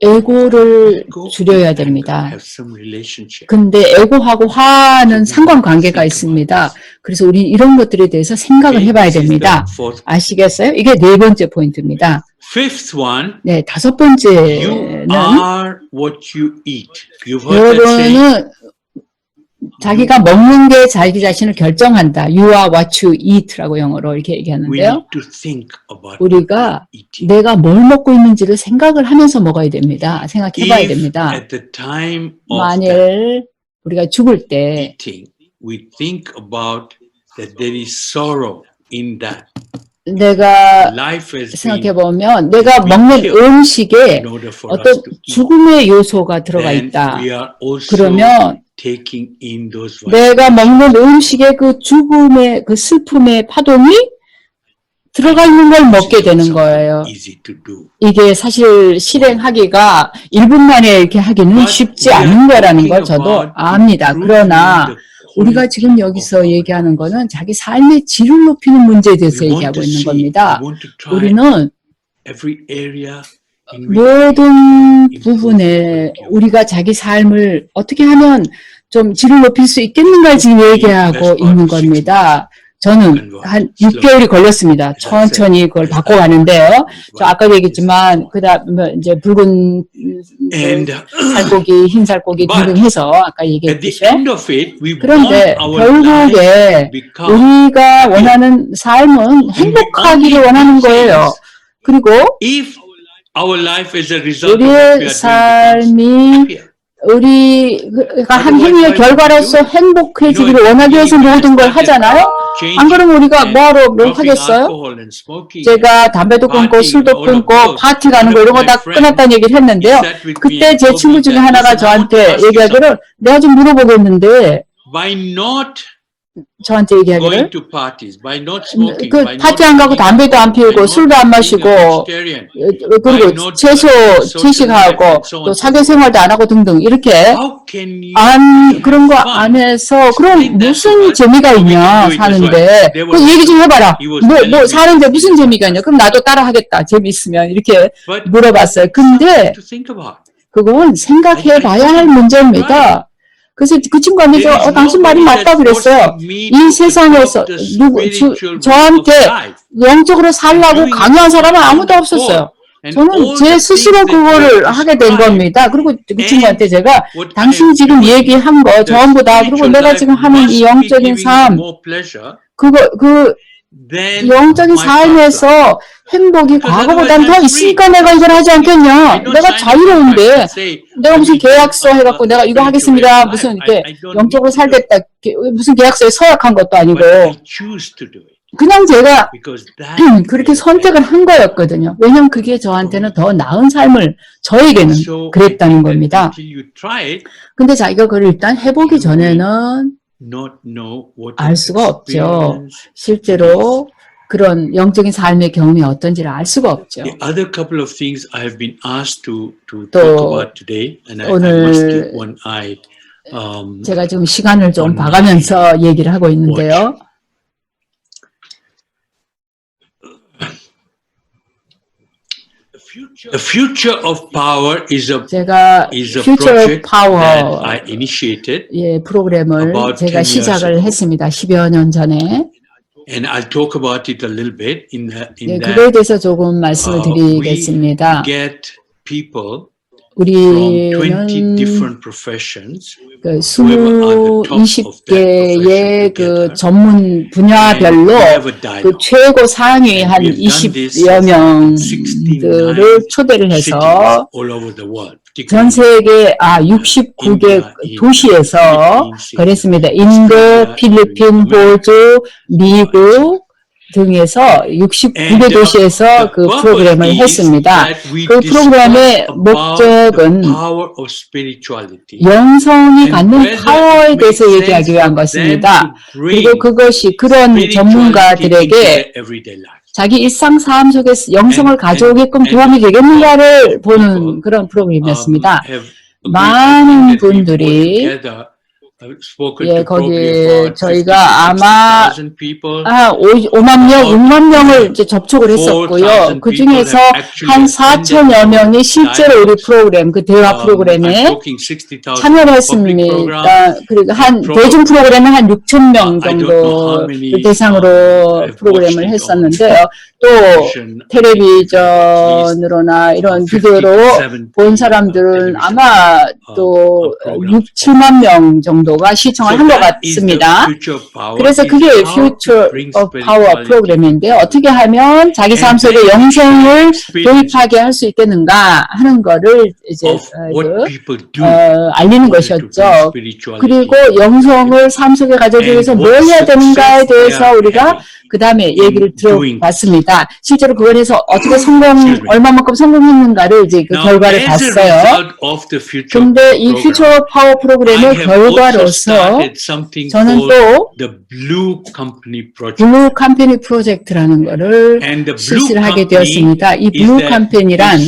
에고를 줄여야 됩니다. 근데 에고하고 화는 상관관계가 있습니다. 그래서 우리 이런 것들에 대해서 생각을 해봐야 됩니다. 아시겠어요? 이게 네 번째 포인트입니다. 네, 다섯 번째는 여러분은 자기가 먹는 게 자기 자신을 결정한다. You are what you eat라고 영어로 이렇게 얘기하는데요. 우리가 내가 뭘 먹고 있는지를 생각을 하면서 먹어야 됩니다. 생각해 봐야 됩니다. 만일 우리가 죽을 때 eating, we think about that there is sorrow in that. 내가 Life has 생각해 been 보면 내가 먹는 음식에 in order for us 어떤 to eat. 죽음의 요소가 들어가 Then 있다. we are also 그러면 taking in those 내가 먹는 음식에 그 죽음의 그 슬픔의 파동이 들어가 있는 걸 먹게 되는 거예요. easy to do. 이게 사실 실행하기가 1분 만에 이렇게 하기는 쉽지 않은 거라는 걸 저도 압니다. 그러나 우리가 지금 여기서 얘기하는 거는 자기 삶의 질을 높이는 문제에 대해서 얘기하고 있는 겁니다. 우리는 Every area in which 모든 부분에 우리가 자기 삶을 어떻게 하면 좀 질을 높일 수 있겠는가 지금 얘기하고 있는 겁니다. 저는 한 6개월이 걸렸습니다. 천천히 그걸 바꿔가는데요. 저 아까도 얘기했지만 그다음에 이제 붉은 살코기, 흰 살코기 등등 해서 아까 얘기했듯이 그런데 결국에 우리가 원하는 삶은 행복하기를 원하는 거예요. 그리고 우리의 삶이 우리가 한 행위의 결과로서 행복해지기를 원하기 위해서 모든 걸 하잖아요. 안 그러면 우리가 뭐하러 뭘 하겠어요? 제가 담배도 끊고 술도 끊고 파티 가는 거 이런 거 다 끊었다는 얘기를 했는데요. 그때 제 친구 중에 하나가 저한테 얘기하기를 내가 좀 물어보겠는데 저한테 얘기하기를 그 파티 안 가고 담배도 안 피우고 술도 안 마시고 그리고 채식하고 또 사교 생활도 안 하고 등등 이렇게 그런 거 안 해서 그럼 무슨 재미가 있냐 사는데 그 얘기 좀 해봐라. 뭐 사는데 무슨 재미가 있냐. 그럼 나도 따라 하겠다. 재미있으면 이렇게 물어봤어요. 근데 그건 생각해 봐야 할 문제입니다. 그래서 그 친구한테 당신 말이 맞다 그랬어요. 이 세상에서 저한테 영적으로 살라고 강요한 사람은 아무도 없었어요. 저는 제 스스로 그거를 하게 된 겁니다. 그리고 그 친구한테 제가 당신이 지금 얘기한 거 전부 다 그리고 내가 지금 하는 이 영적인 삶 영적인 삶에서 행복이 과거보단 더 있으니까 내가 이걸 하지 않겠냐. 내가 자유로운데 내가 무슨 계약서 해갖고 내가 이거 하겠습니다. 무슨 이렇게 영적으로 살겠다. 무슨 계약서에 서약한 것도 아니고 그냥 제가 그렇게 선택을 한 거였거든요. 왜냐면 그게 저한테는 더 나은 삶을 저에게는 그랬다는 겁니다. 근데 자기가 그걸 일단 해보기 전에는 알 수가 없죠. 실제로 그런 영적인 삶의 경험이 어떤지를 알 수가 없죠. 또 오늘 제가 지금 시간을 좀 봐가면서 얘기를 하고 있는데요. The future of power is a 제가 Future of Power that I initiated 프로그램을 제가 시작을 했습니다. 10여 년 전에. And I'll talk about it a little bit in that. 그거에 대해서 조금 말씀을 드리겠습니다. We get people 우리는 from 20 different professions. 20개의 그 전문 분야별로 그 최고 상위 한 20여 명들을 초대를 해서 전 세계 69개 도시에서 그랬습니다. 인도, 필리핀, 호주, 미국 등에서 69개 도시에서 그 프로그램을 했습니다. 그 프로그램의 목적은 영성이 갖는 파워에 대해서 얘기하기 위한 것입니다. 그리고 그것이 그런 전문가들에게 자기 일상 삶 속에서 영성을 가져오게끔 도움이 되겠는가를 보는 그런 프로그램이었습니다. 많은 분들이 거기에 저희가 아마 5만 명, 6만 명을 이제 접촉을 했었고요. 그 중에서 한 4천여 명이 실제로 우리 프로그램, 그 대화 프로그램에 참여를 했습니다. 그리고 대중 프로그램은 한 6천 명 정도 대상으로 프로그램을 했었는데요. 또 television, 텔레비전으로나 이런 비디오로 본 사람들은 아마 또 6, 7만 명 정도가 시청을 한 것 같습니다. 그래서 그게 Future of Power 프로그램인데 어떻게 하면 자기 삶 속에 영성을 도입하게 할 수 있겠는가 하는 거를 이제 알리는 것이었죠. 그리고 영성을 삶 속에 가져오기 위해서 뭘 해야 되는가에 대해서 우리가 그 다음에 얘기를 들어봤습니다. 실제로 그걸 해서 어떻게 얼마만큼 성공했는가를 이제 그 결과를 봤어요. 근데 이 퓨처 파워 프로그램의 결과로서 저는 또 블루 컴퍼니 프로젝트라는 거를 실시를 하게 되었습니다. 이 블루 컴퍼니란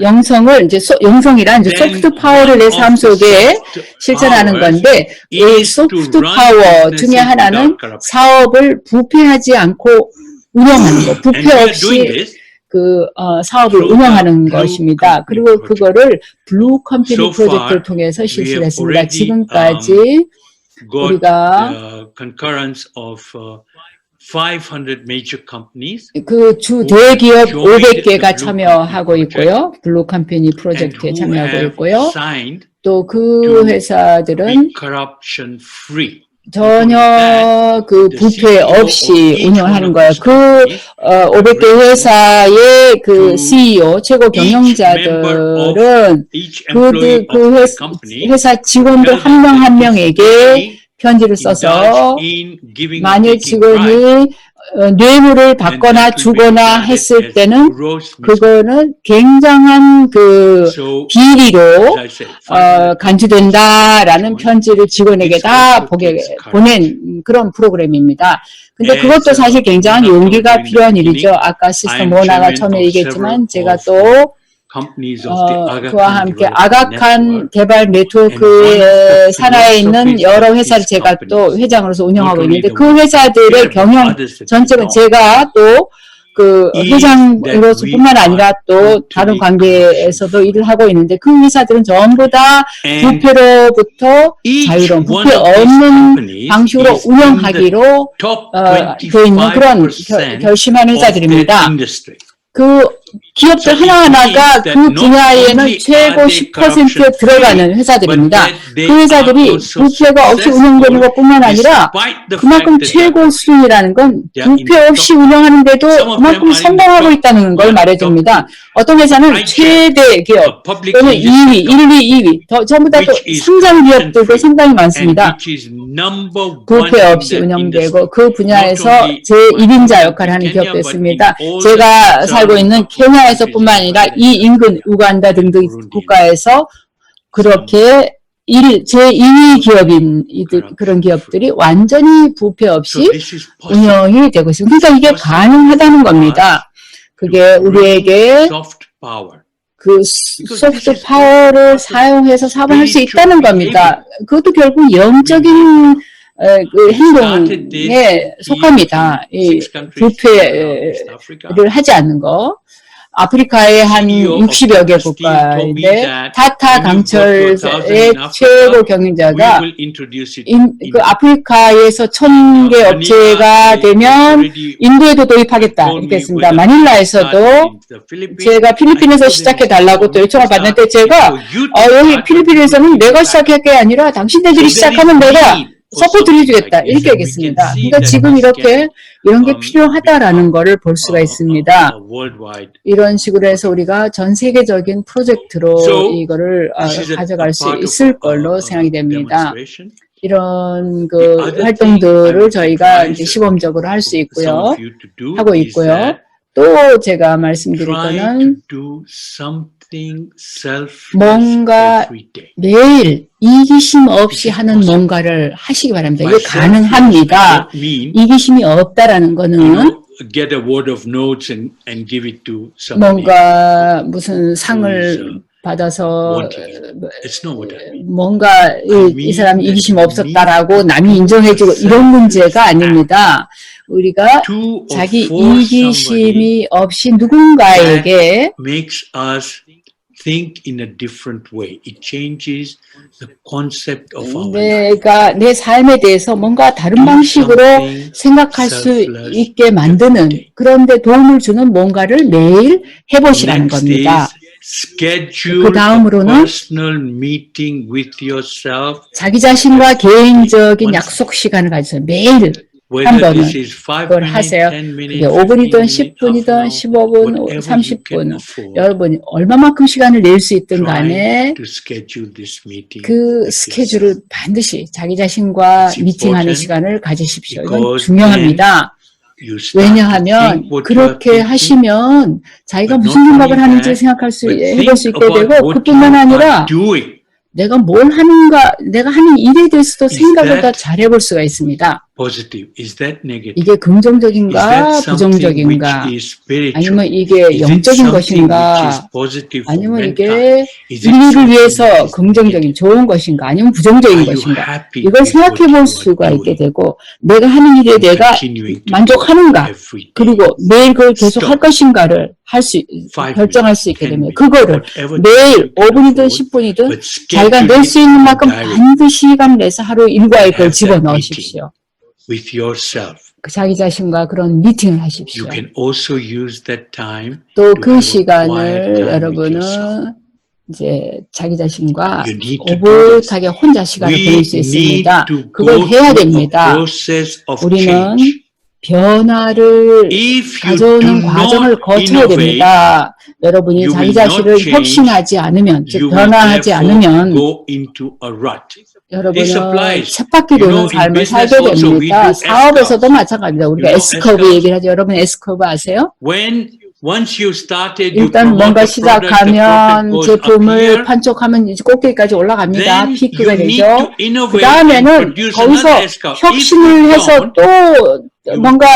영성을 이제 영성이란 이제 소프트 파워를 내 삶 속에 실천하는 건데 이 소프트 파워 중에 하나는 사업을 부패하지 않고 운영하는 거, 부패 없이 그 사업을 운영하는 것입니다. 그리고 그거를 블루 컴퍼니 프로젝트를 통해서 실시를 했습니다. 지금까지 우리가 그 주 대기업 500개가 참여하고 있고요. 블루 컴퍼니 프로젝트에 참여하고 있고요. 또 그 회사들은 전혀 그 부패 없이 운영하는 거예요. 그 500개 회사의 그 CEO, 최고 경영자들은 그 회사 직원들 한 명 한 명에게 편지를 써서 만일 직원이 뇌물을 받거나 주거나 했을 때는 그거는 굉장한 그 비리로 간주된다라는 편지를 직원에게 다 보낸 그런 프로그램입니다. 근데 그것도 사실 굉장한 용기가 필요한 일이죠. 아까 시스터 모나가 처음에 얘기했지만 제가 또 그와 함께 아가칸 개발 네트워크의 산하에 있는 여러 회사를 제가 또 회장으로서 운영하고 있는데 그 회사들의 경영 전체는 제가 또 그 회장으로서 뿐만 아니라 또 다른 관계에서도 일을 하고 있는데 그 회사들은 전부 다 부패로부터 자유로운 부패 없는 방식으로 운영하기로 되어 있는 그런 결심한 회사들입니다. 그 기업들 하나하나가 그 분야에는 최고 10%에 들어가는 회사들입니다. 그 회사들이 부패가 없이 운영되는 것뿐만 아니라 그만큼 최고 수준이라는 건 부패 없이 운영하는데도 그만큼 성공하고 있다는 걸 말해줍니다. 어떤 회사는 최대 기업 또는 2위, 1위, 2위 전부 다 또 상장 기업들도 상당히 많습니다. 부패 없이 운영되고 그 분야에서 제1인자 역할을 하는 기업도 있습니다. 제가 살고 있는 케냐에서뿐만 아니라 이 인근 우간다 등등 국가에서 그렇게 제2위 기업인 그런 기업들이 완전히 부패 없이 운영이 되고 있습니다. 그러니까 이게 가능하다는 겁니다. 그게 우리에게 그 소프트 파워를 사용해서 사업할 수 있다는 겁니다. 그것도 결국 영적인 그 행동에 속합니다. 이 부패를 하지 않는 거. 아프리카의 한 60여 개 국가인데 타타 강철의 최고 경영자가 그 아프리카에서 1000개 업체가 되면 인도에도 도입하겠다 이렇게 했습니다. 마닐라에서도 제가 필리핀에서 시작해 달라고 또 요청을 받는데 제가 여기 필리핀에서는 내가 시작할 게 아니라 당신네들이 시작하면 내가 서포트를 해주겠다 이렇게 얘기했습니다. 그러니까 지금 이런 게 필요하다라는 거를 볼 수가 있습니다. 이런 식으로 해서 우리가 전 세계적인 프로젝트로 이거를 가져갈 수 있을 걸로 생각이 됩니다. 이런 그 활동들을 저희가 이제 시범적으로 할 수 있고요. 하고 있고요. 또 제가 말씀드릴 거는 뭔가 매일 이기심 없이 하는 뭔가를 하시기 바랍니다. 이게 가능합니다. 이기심이 없다라는 거는 뭔가 무슨 상을 받아서 뭔가 이 사람이 이기심 없었다라고 남이 인정해주고 이런 문제가 아닙니다. 우리가 자기 이기심이 없이 누군가에게 think in a different way. It changes the concept of our life. 내가 내 삶에 대해서 뭔가 다른 방식으로 생각할 수 있게 만드는, 그런데 도움을 주는 뭔가를 매일 해보시라는 Next 겁니다. is schedule 그 다음으로는 a personal meeting with yourself. 자기 자신과 개인적인 약속 시간을 가지세요. 매일 한 Whether 번은 this is 5 그걸 minutes, 하세요. 10 그게 minutes, 5분이든 15 10분이든 minutes, 15분, whatever you 30분, can afford. 여러분이 얼마만큼 시간을 낼 수 있든 간에 Try to schedule this meeting 그 with 스케줄을 yourself. 반드시 자기 자신과 It's 미팅하는 important 시간을 가지십시오. 이건 because 중요합니다. You start to 왜냐하면 think what you are 그렇게 thinking, 하시면 자기가 but 무슨 not 생각을 only 하는지 that, 생각할 수, but 해볼 수 think 있게 about 되고, what 그뿐만 you 아니라 are doing. 내가 뭘 하는가, 내가 하는 일에 대해서도 Is 생각을 더 that 잘해볼 수가 있습니다. Positive. Is that negative? 이게 Is 긍정적인가, that something which 부정적인가, is spiritual? 아니면 이게 Is it 영적인 something which is 것인가, positive for 아니면 mankind? 이게 Is it 인류를 something 위해서 that is 긍정적인, negative? 좋은 것인가, 아니면 부정적인 Are you 것인가, happy 이걸 with what 생각해 you 볼 are 수가 있게 doing 되고, 내가 하는 일에 and 내가 continuing to do 만족하는가, every day? 그리고 매일 그걸 계속 할 Stop. 것인가를 결정할 수 있게 10 되면, minutes, 그거를 whatever 매일 time you can 5분이든 afford, 10분이든 but 자기가 schedule 낼 수 it 있는 만큼 directly. 반드시 시간 내서 하루 일과에 그걸 Have that 집어넣으십시오. with yourself. 자기 자신과 그런 미팅을 You 하십시오. can also use that time 또 to 그 have a quiet 시간을 time with yourself. 여러분은 이제 자기 자신과 You need to do 오붓하게 혼자 시간을 We 보낼 수 need 있습니다. to 그걸 go 해야 through a 됩니다. process of 우리는 change. 변화를 If you 가져오는 do 과정을 not 거쳐야 innovate, 됩니다. 여러분이 you 자기 will 자신을 not change. 혁신하지 않으면, 즉 You will 변화하지 therefore 않으면 go into a rut. This 여러분은 applies. 쳇바퀴 You 도는 know, in 삶을 business 살게 also we 됩니다. do 사업에서도 S-curves. 마찬가지입니다. 우리가 You know S커브 S-curves? 얘기를 하죠. 여러분 S커브 아세요? Once you started, you 일단 promote 뭔가 the product 시작하면 goes up 제품을 here. 판촉하면 이제 꼭대기까지 올라갑니다. Then 피크가 you need 되죠. to 그 innovate and 다음에는 produce 거기서 another S-curve. If 혁신을 you 해서 don't, 또 뭔가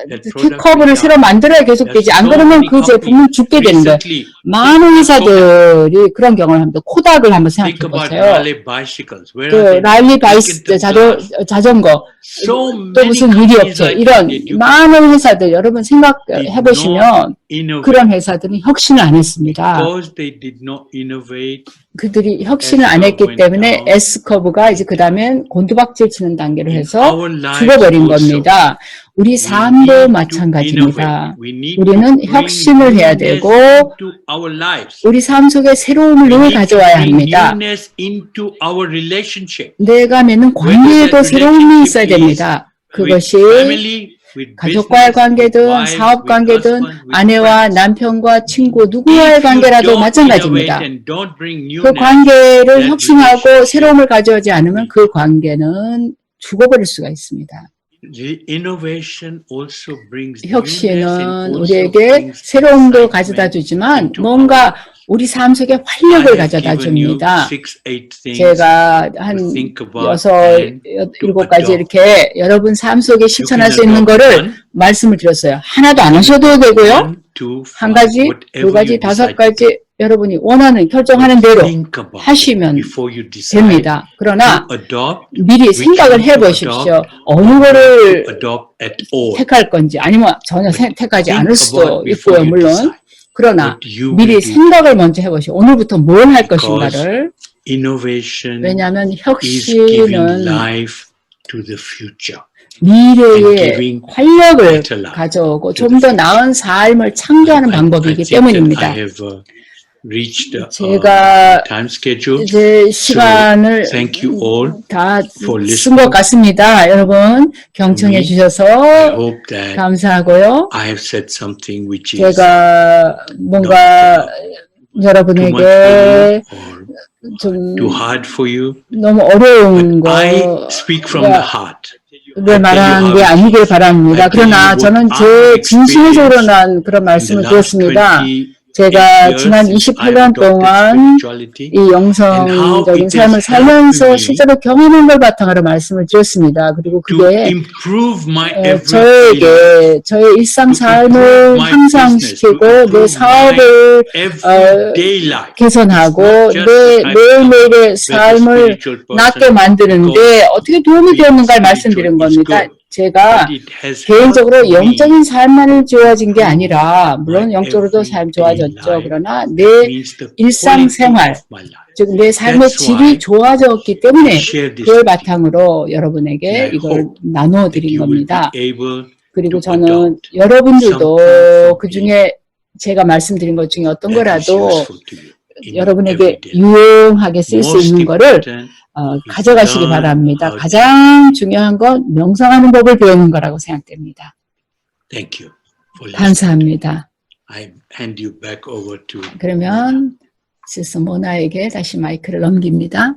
that product 커브를 will 새로 die. 만들어야 계속되지. There's 안 so 그러면 many 그 제품은 companies 죽게 되는 거예요. recently. 많은 회사들이 그런 경험을 합니다. 코닥을 한번 생각해 Think about 보세요. Raleigh bicycles. Where 또 are they? 라일리 바이스 Lincoln Glass. 자전거 So 또 many 무슨 유리 companies 업체 like 이런 that. You 많은 회사들 여러분 did 생각해 not 보시면 innovate 그런 회사들은 혁신을 안 했습니다. because they did not innovate. 그들이 혁신을 안 했기 때문에 S커브가 이제 그 다음엔 곤두박질 치는 단계로 해서 Our lives 죽어버린 also. 겁니다. 우리 We 삶도 need to 마찬가지입니다. innovate. We need to 우리는 bring 혁신을 해야 newness 되고 into our lives. 우리 삶 속에 새로움을 We 늘 need to 가져와야 bring 합니다. newness into our relationship. 내가 맺는 관계에도 새로움이 있어야 됩니다. 그것이 With family, with 가족과의 business, 관계든 with wives, 사업 with 관계든 husband, with 아내와 friends. 남편과 친구 If 누구와의 you 관계라도 don't 마찬가지입니다. innovate and don't bring 그 newness, 관계를 that 혁신하고 relationship 새로움을 가져오지 않으면 그 관계는 죽어버릴 수가 있습니다. The innovation also brings 혁신은 newness and also 우리에게 brings 새로움도 excitement 가져다 주지만 into 뭔가 our life. 우리 삶 속에 I 활력을 have 가져다 given you 줍니다. 6-8 things 제가 to 한 think about 6, and to 7가지 adopt. 이렇게 여러분 삶 속에 You 실천할 can 수 있는 adopt 거를 one, 말씀을 드렸어요. 하나도 안 하셔도 되고요. 1, 2, 한 5, 가지, whatever 두 가지, you 다섯 decide to do. 가지 여러분이 원하는 결정하는 대로 Think about it 하시면 before you decide 됩니다. 그러나 to adopt, 미리 which 생각을 one to 해보십시오. adopt, 어느 or 거를 to adopt at all. 택할 건지 아니면 전혀 택하지 않을 Think 수도 about before 있고요. you 물론. decide 그러나 what you will 미리 do. 생각을 먼저 해보시오. 오늘부터 뭘 할 Because 것인가를. Innovation 왜냐하면 is giving 혁신은 life to the future. 미래의 활력을 better life 가져오고 to 좀 the 더 나은 삶을 창조하는 방법이기 I think that I 때문입니다. have reached 제가 time schedule. 이제 시간을 Thank you all 다 for 쓴 것 listening. 같습니다. 여러분 경청해 I 주셔서 hope that 감사하고요. I have said something which is 제가 뭔가 too much 여러분에게 for you or 좀 too hard for you. 너무 어려운 But I 거 speak from the heart. 를 말하는 게 아니길 바랍니다. 그러나 저는 제 진심에서 우러난 그런 말씀을 드렸습니다. 제가 지난 28년 동안 이 영성적인 삶을 살면서 실제로 경험한 걸 바탕으로 말씀을 드렸습니다. 그리고 그게 저에게 저의 일상 삶을 향상시키고 내 사업을 개선하고 내 매일매일의 삶을 낫게 만드는데 어떻게 도움이 되었는가를 말씀드린 겁니다. 제가 but it has 개인적으로 helped me 영적인 삶만을 좋아진 게 아니라 물론 my 영적으로도 삶 everyday 좋아졌죠. life. 그러나 That 내 means the 일상생활, quality of my life. 즉 내 삶의 That's 질이 why 좋아졌기 I 때문에 share this 그걸 with you. 바탕으로 And 여러분에게 I 이걸 hope 나누어 that 드린 you will be 겁니다. able 그리고 to 저는 adopt 여러분들도 something from 그 me 중에 제가 말씀드린 것 중에 어떤 that is 거라도 useful to you in your 여러분에게 everyday life. 유용하게 쓸 수 Most 있는 거를 important 가져가시기 learn 바랍니다. how to 가장 중요한 건 명상하는 법을 배우는 거라고 생각됩니다. Thank you for listening. 감사합니다. I hand you back over to 그러면 시스 모나에게 다시 마이크를 넘깁니다.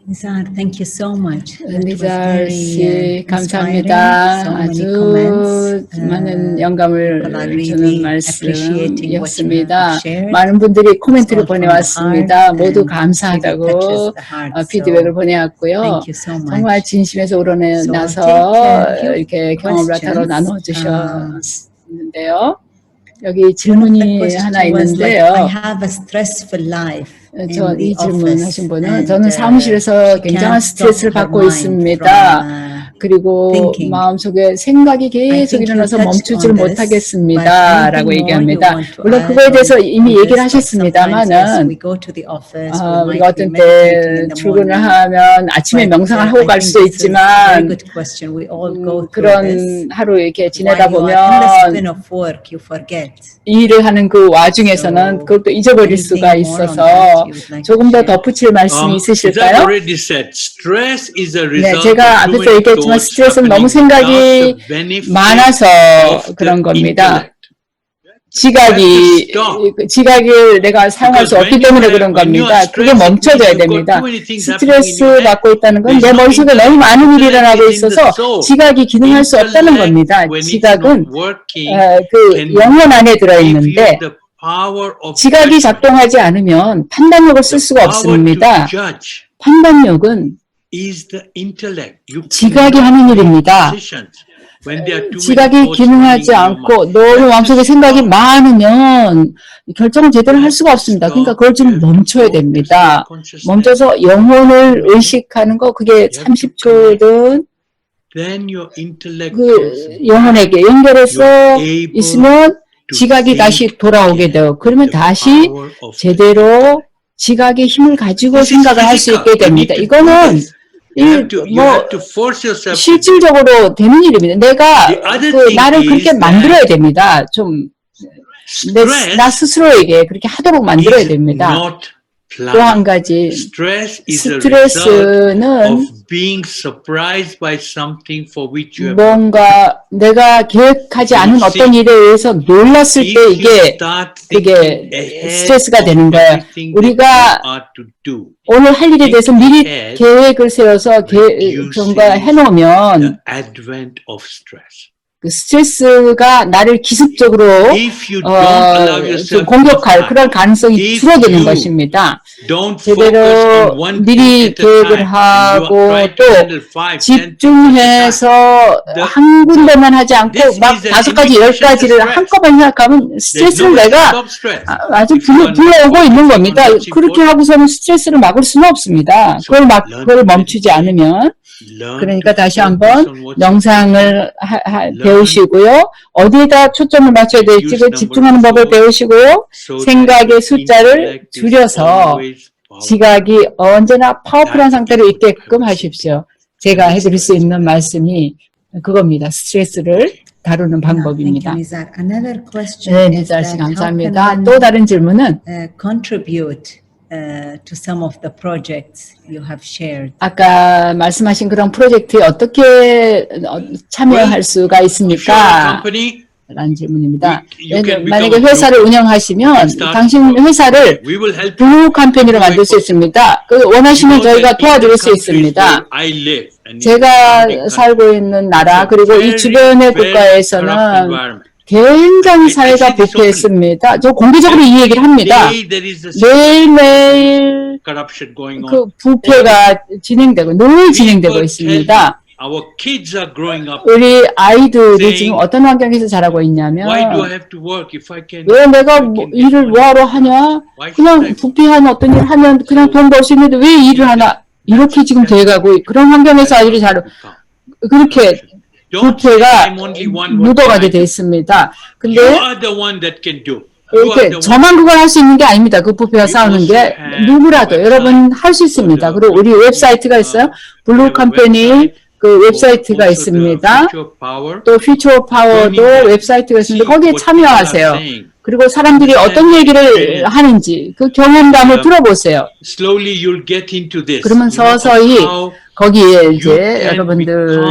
Nizar, thank you so much. That was 리잘 씨 very 감사합니다. inspiring. So many 아주 comments. 많은 People are 영감을 주는 really appreciating what you 말씀이었습니다. have shared. 많은 분들이 It's 코멘트를 all from the 보내왔습니다. heart 모두 and 감사하다고 really touches the heart. 피드백을 So 보내왔고요. thank you so 정말 much. 진심에서 우러나서 So I'll take a few 이렇게 경험을 바탕으로 questions. 나눠주셨는데요. 여기 One of the 질문이 question 하나 was like, 있는데요. I have a stressful life in 저 the 이 질문하신 office, 분은 and 저는 사무실에서 she 굉장한 can't stop 스트레스를 her 받고 mind 있습니다. from 그리고 thinking. 마음속에 생각이 I 계속 think you 일어나서 touched 멈추지를 on this, 못하겠습니다. but 라고 anything more you 얘기합니다. want to 물론 add 그거에 대해서 on 이미 얘기를 this, but sometimes as 하셨습니다만은 we go to the office, we 우리가 might be 어떤 meditating 때 in the 출근을 morning. 하면 아침에 But 명상을 하고 I 갈 think 수도 this is a very 있지만 good question. We all go through this. 그런 하루 이렇게 지내다 While you are in the spin 보면 of work, you forget. 일을 하는 그 와중에서는 그걸 또 잊어버릴 수가 Anything more on 있어서 that you would like 조금 to 더 share? 덧붙일 말씀이 As I've 있으실까요? already said, stress is a 네, result 제가 of 앞에서 too many 얘기했지만 thoughts 스트레스는 너무 happening 생각이 without the benefit 많아서 of 그런 the 겁니다. intellect. 지각을 내가 사용할 수 없기 때문에 그런 겁니다. 그게 멈춰져야 됩니다. 스트레스 받고 있다는 건 내 머릿속에 너무 많은 일이 일어나고 있어서 지각이 기능할 수 없다는 겁니다. 지각은 그 영혼 안에 들어있는데 지각이 작동하지 않으면 판단력을 쓸 수가 없습니다. 판단력은 지각이 하는 일입니다. 지각이 기능하지 않고 너무 마음속에 생각이 많으면 결정을 제대로 할 수가 없습니다. 그러니까 그걸 좀 멈춰야 됩니다. 멈춰서 영혼을 의식하는 거, 그게 30초든 그 영혼에게 연결해서 있으면 지각이 다시 돌아오게 돼요. 그러면 다시 제대로 지각의 힘을 가지고 생각을 할 수 있게 됩니다. 이거는 실질적으로 되는 일입니다. 내가 나를 그렇게 만들어야 됩니다. 좀 나 스스로에게 그렇게 하도록 만들어야 됩니다. 또 한 가지, 스트레스는 뭔가 내가 계획하지 않은 어떤 일에 의해서 놀랐을 때 그게 스트레스가 되는 거예요. 우리가 오늘 할 일에 대해서 미리 계획을 세워서 뭔가 해놓으면 그 스트레스가 나를 기습적으로 좀 공격할 그런 가능성이 줄어드는 것입니다. 제대로 미리 계획을 하고 또 집중해서 한 군데만 하지 않고 막 5가지, 10가지를 한꺼번에 생각하면 스트레스를 내가 아주 불러오고 있는 겁니다. 그렇게 하고서는 스트레스를 막을 수는 없습니다. 그걸 멈추지 않으면. 그러니까 다시 한번 명상을 배우시고요. 어디에다 초점을 맞춰야 될지 집중하는 법을 배우시고요. 생각의 숫자를 줄여서 지각이 언제나 파워풀한 상태로 있게끔 하십시오. 제가 해드릴 수 있는 말씀이 그겁니다. 스트레스를 다루는 방법입니다. 네, 니자 씨 감사합니다. 또 다른 질문은 to some of the projects you have shared. 아까 말씀하신 그런 프로젝트에 어떻게 참여할 수가 있습니까? 라는 질문입니다. 만약에 회사를 운영하시면 당신 회사를 블루 캠페인으로 만들 수 있습니다. 원하시면 저희가 도와드릴 수 있습니다. 제가 살고 있는 나라 그리고 이 주변의 국가에서는 굉장히 사회가 부패했습니다. 저 공개적으로 이 얘기를 합니다. 매일매일 그 부패가 늘 진행되고 있습니다. 우리 아이들이 지금 어떤 환경에서 자라고 있냐면 왜 내가 일을 뭐하러 하냐? 그냥 부패한 어떤 일을 하면 그냥 돈 벌 수 있는데 왜 일을 하나? 이렇게 지금 돼가고 그런 환경에서 아이들이 잘 그렇게 부패가 묻어가게 돼 있습니다. 근데 이렇게 저만 그걸 할 수 있는 게 아닙니다. 그 부패와 싸우는 게 누구라도 여러분 할 수 있습니다. 그리고 우리 웹사이트가 있어요. 블루 컴퍼니 그 웹사이트가 있습니다. 또 퓨처 파워도 웹사이트가 있습니다. 거기에 참여하세요. 그리고 사람들이 어떤 얘기를 하는지 그 경험담을 들어보세요. 그러면 서서히 거기에 이제 여러분들도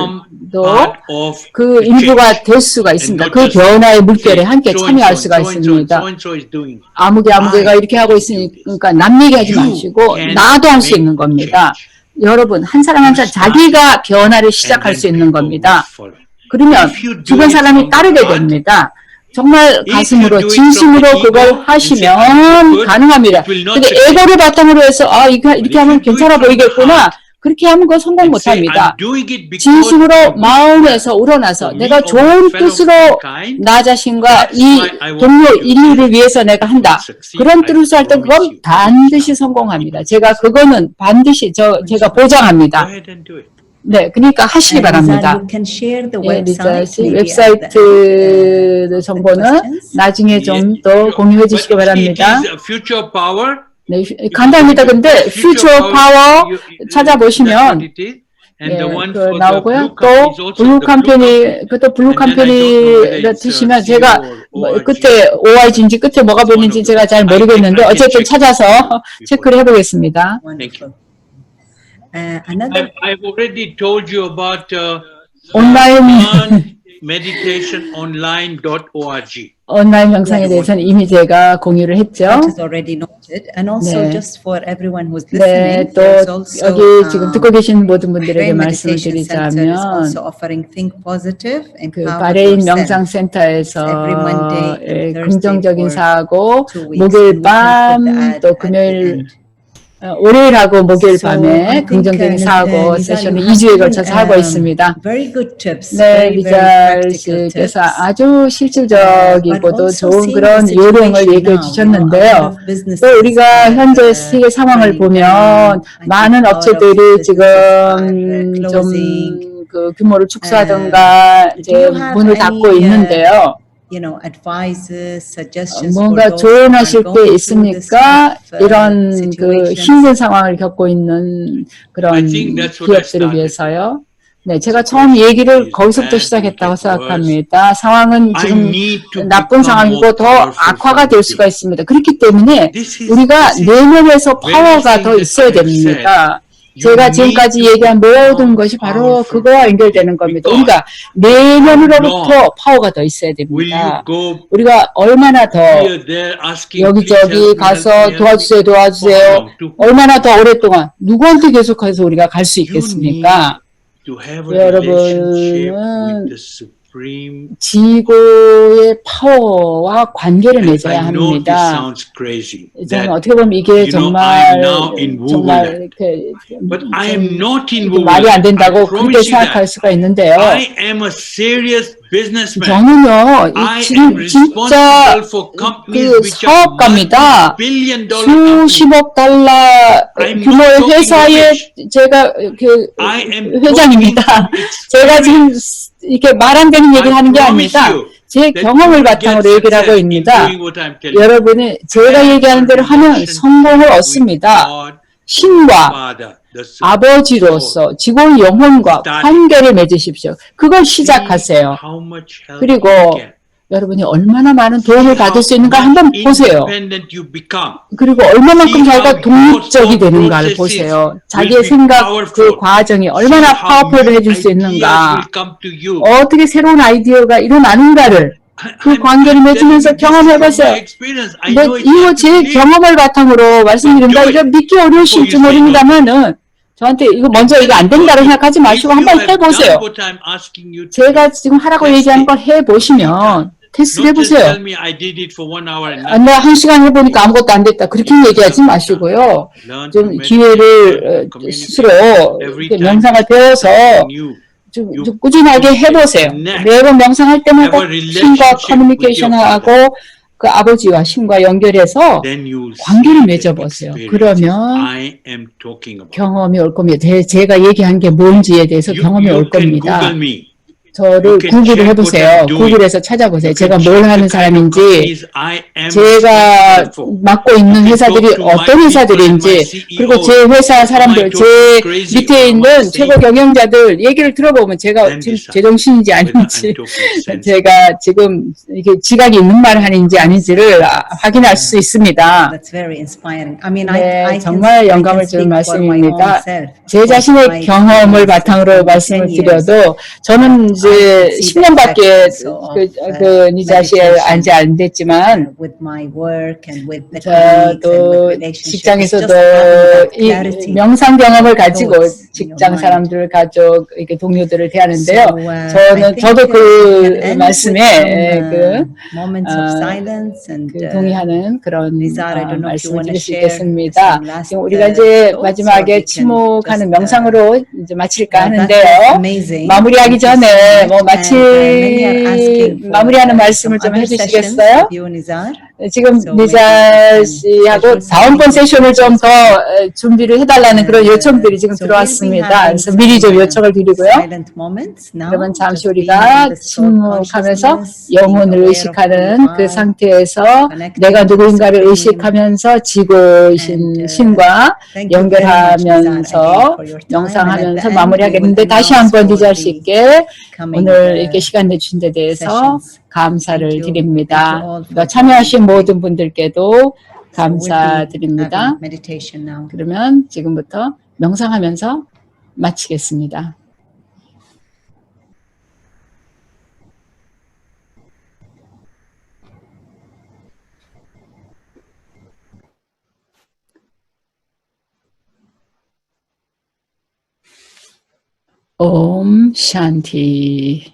그 일부가 될 수가 있습니다. 그 변화의 물결에 함께 참여할 수가 있습니다. 아무개가 이렇게 하고 있으니까 남 얘기하지 마시고 나도 할 수 있는 겁니다. 여러분 한 사람 한 사람 자기가 변화를 시작할 수 있는 겁니다. 그러면 주변 사람이 따르게 됩니다. 정말 가슴으로 진심으로 그걸 하시면 가능합니다. 근데 에고를 바탕으로 해서 이렇게 하면 괜찮아 보이겠구나. 그렇게 하면 그거 성공 못합니다. 진심으로 마음에서 우러나서 내가 좋은 뜻으로 나 자신과 이 동료 인류를 위해서 내가 한다. 그런 뜻으로 할 때 그건 반드시 성공합니다. 제가 그거는 반드시 제가 보장합니다. 네, 그러니까 하시기 바랍니다. 웹사이트 정보는 나중에 좀 더 공유해 주시기 바랍니다. 네, 간단합니다. 근데 퓨처 파워 찾아보시면 그 나오고요. 또 블루 컴퍼니, 그것도 블루 컴퍼니를 드시면 제가 끝에 OIG인지 끝에 뭐가 보이는지 제가 잘 모르겠는데 어쨌든 찾아서 체크를 해보겠습니다. I've already told you about 온라인 meditationonline.org. 온라인 명상에 대해서는 이미 제가 공유를 했죠. 네, 또 여기 지금 듣고 계신 모든 분들에게 말씀을 드리자면 그 바레인 명상센터에서 긍정적인 사고 목요일 밤 또 금요일 월요일하고 목요일 밤에 긍정적인 사고 세션을 2주에 걸쳐서 하고 있습니다. 네, 리잘 씨께서 아주 실질적이고도 좋은 그런 요령을 얘기해 주셨는데요. 또 우리가 현재 세계 상황을 보면 많은 업체들이 지금 좀 그 규모를 축소하든가 이제 문을 닫고 있는데요. 뭔가 조언하실 게 있습니까? 이런 그 힘든 상황을 겪고 있는 그런 기업들을 위해서요. 네, 제가 처음 얘기를 거기서부터 시작했다고 생각합니다. 상황은 지금 나쁜 상황이고 더 악화가 될 수가 있습니다. 그렇기 때문에 우리가 내면에서 파워가 더 있어야 됩니다. 제가 지금까지 얘기한 모든 것이 바로 그거와 연결되는 겁니다. 우리가 내면으로부터 파워가 더 있어야 됩니다. 우리가 얼마나 더 여기저기 가서 도와주세요. 얼마나 더 오랫동안 누구한테 계속해서 우리가 갈 수 있겠습니까? 여러분은 지구의 파워와 관계를 맺어야 합니다. 저는 어떻게 보면 이게 정말 이렇게 말이 안 된다고 그렇게 생각할 수가 있는데요. 저는요, 진짜 그 사업가입니다. 수십억 달러 규모의 회사의 제가 그 회장입니다. 제가 지금 이렇게 말 안 되는 얘기를 하는 게 아닙니다. 제 경험을 바탕으로 얘기를 하고 있습니다. 여러분이 제가 얘기하는 대로 하면 성공을 얻습니다. 신과 아버지로서 지구의 영혼과 관계를 맺으십시오. 그걸 시작하세요. 그리고 여러분이 얼마나 많은 도움을 받을 수 있는가 한번 보세요. 그리고 얼마만큼 자기가 독립적이 되는가를 보세요. 자기의 생각 그 과정이 얼마나 파워풀을 해줄 수 있는가, 어떻게 새로운 아이디어가 일어나는가를 그 관계를 맺으면서 경험해보세요. 이거 제 경험을 바탕으로 말씀드립니다. 이거 믿기 어려우실지 모릅니다만은 저한테 이거 먼저 이거 안 된다고 생각하지 마시고 한번 해보세요. 제가 지금 하라고 얘기하는 걸 해보시면 테스트 해보세요. 내가 1시간 해보니까 아무것도 안 됐다. 그렇게 얘기하지 마시고요. 좀 기회를 스스로 명상을 배워서 좀 꾸준하게 해보세요. 매번 명상할 때마다 신과 커뮤니케이션하고 그 아버지와 신과 연결해서 then you will 관계를 see the 맺어보세요. experiences 그러면 I am talking about. 경험이 올 겁니다. 제가 얘기한 게 뭔지에 대해서 경험이 올 can 겁니다. Google me. 저를 You can 구글을 check 해보세요. what I'm doing. 구글에서 찾아보세요. You 제가 can 뭘 check 하는 the kind of 사람인지, companies I am 제가 responsible for. 맡고 있는 You can 회사들이 talk to my 어떤 people and my 회사들인지, CEOs. 그리고 제 회사 사람들, Am I 제 totally crazy 밑에 or am I 있는 sane? 최고 경영자들 얘기를 들어보면 제가 Then 지금 decide 제정신인지 whether 아닌지, I'm talking sense. 제가 지금 이게 지각이 있는 말을 하는지 아닌지를 확인할 수 있습니다. That's very inspiring. I mean, 네, I 정말 can 영감을 주는 speak for my own 말씀입니다. self. 제 자신의 My 경험을 experience 바탕으로 in 말씀을 10 years. 드려도 저는 이제 I can see the 10년밖에 effects of, 니자시에 meditation, 안지 안 됐지만 with my work and with the colleagues and with 저도 relationships. 직장에서도 Just having that 이 clarity. 명상 경험을 가지고 thoughts in your 직장 mind. 사람들, 가족, 이렇게 동료들을 대하는데요. I think 저도 we 그 can end 말씀에 with 그 some moments of 어, silence and 동의하는 그런 Nizar, I don't know if you 말씀을 want to 드릴 수 share 있겠습니다. some last 지금 우리가 이제 thoughts, or 마지막에 we can 침묵하는 just, 명상으로 이제 마칠까 that's 하는데요. amazing. 마무리하기 Thank you so 전에 뭐 much. many are asking for, 마무리하는 some 말씀을 좀 other sessions 해주시겠어요? with you, Nizar. 지금 So 니자 maybe 씨하고 schedule 다음번 something 세션을 좀 더 준비를 해달라는 그런 요청들이 지금 So we'll be 들어왔습니다. having 그래서 미리 좀 some, 요청을 드리고요. silent moments now, 그러면 잠시 just being 우리가 in the thought 침묵하면서 consciousness, being 영혼을 aware of who 의식하는 you 그 are, 상태에서 connecting 내가 to the 누구인가를 Supreme. 의식하면서 지고이신 신과 Thank you very much, Nizar, again, 연결하면서 for your time. And at 명상하면서 the end, we 마무리하겠는데 would 다시 announce 한번 for 니자 the 씨께 coming, 오늘 이렇게 시간 내주신 데 대해서 sessions. 감사를 Thank you. 드립니다. Thank you all for 또 참여하신 joining. 모든 분들께도 So we'll be 감사드립니다. having meditation now. 그러면 지금부터 명상하면서 마치겠습니다. 옴 샨티.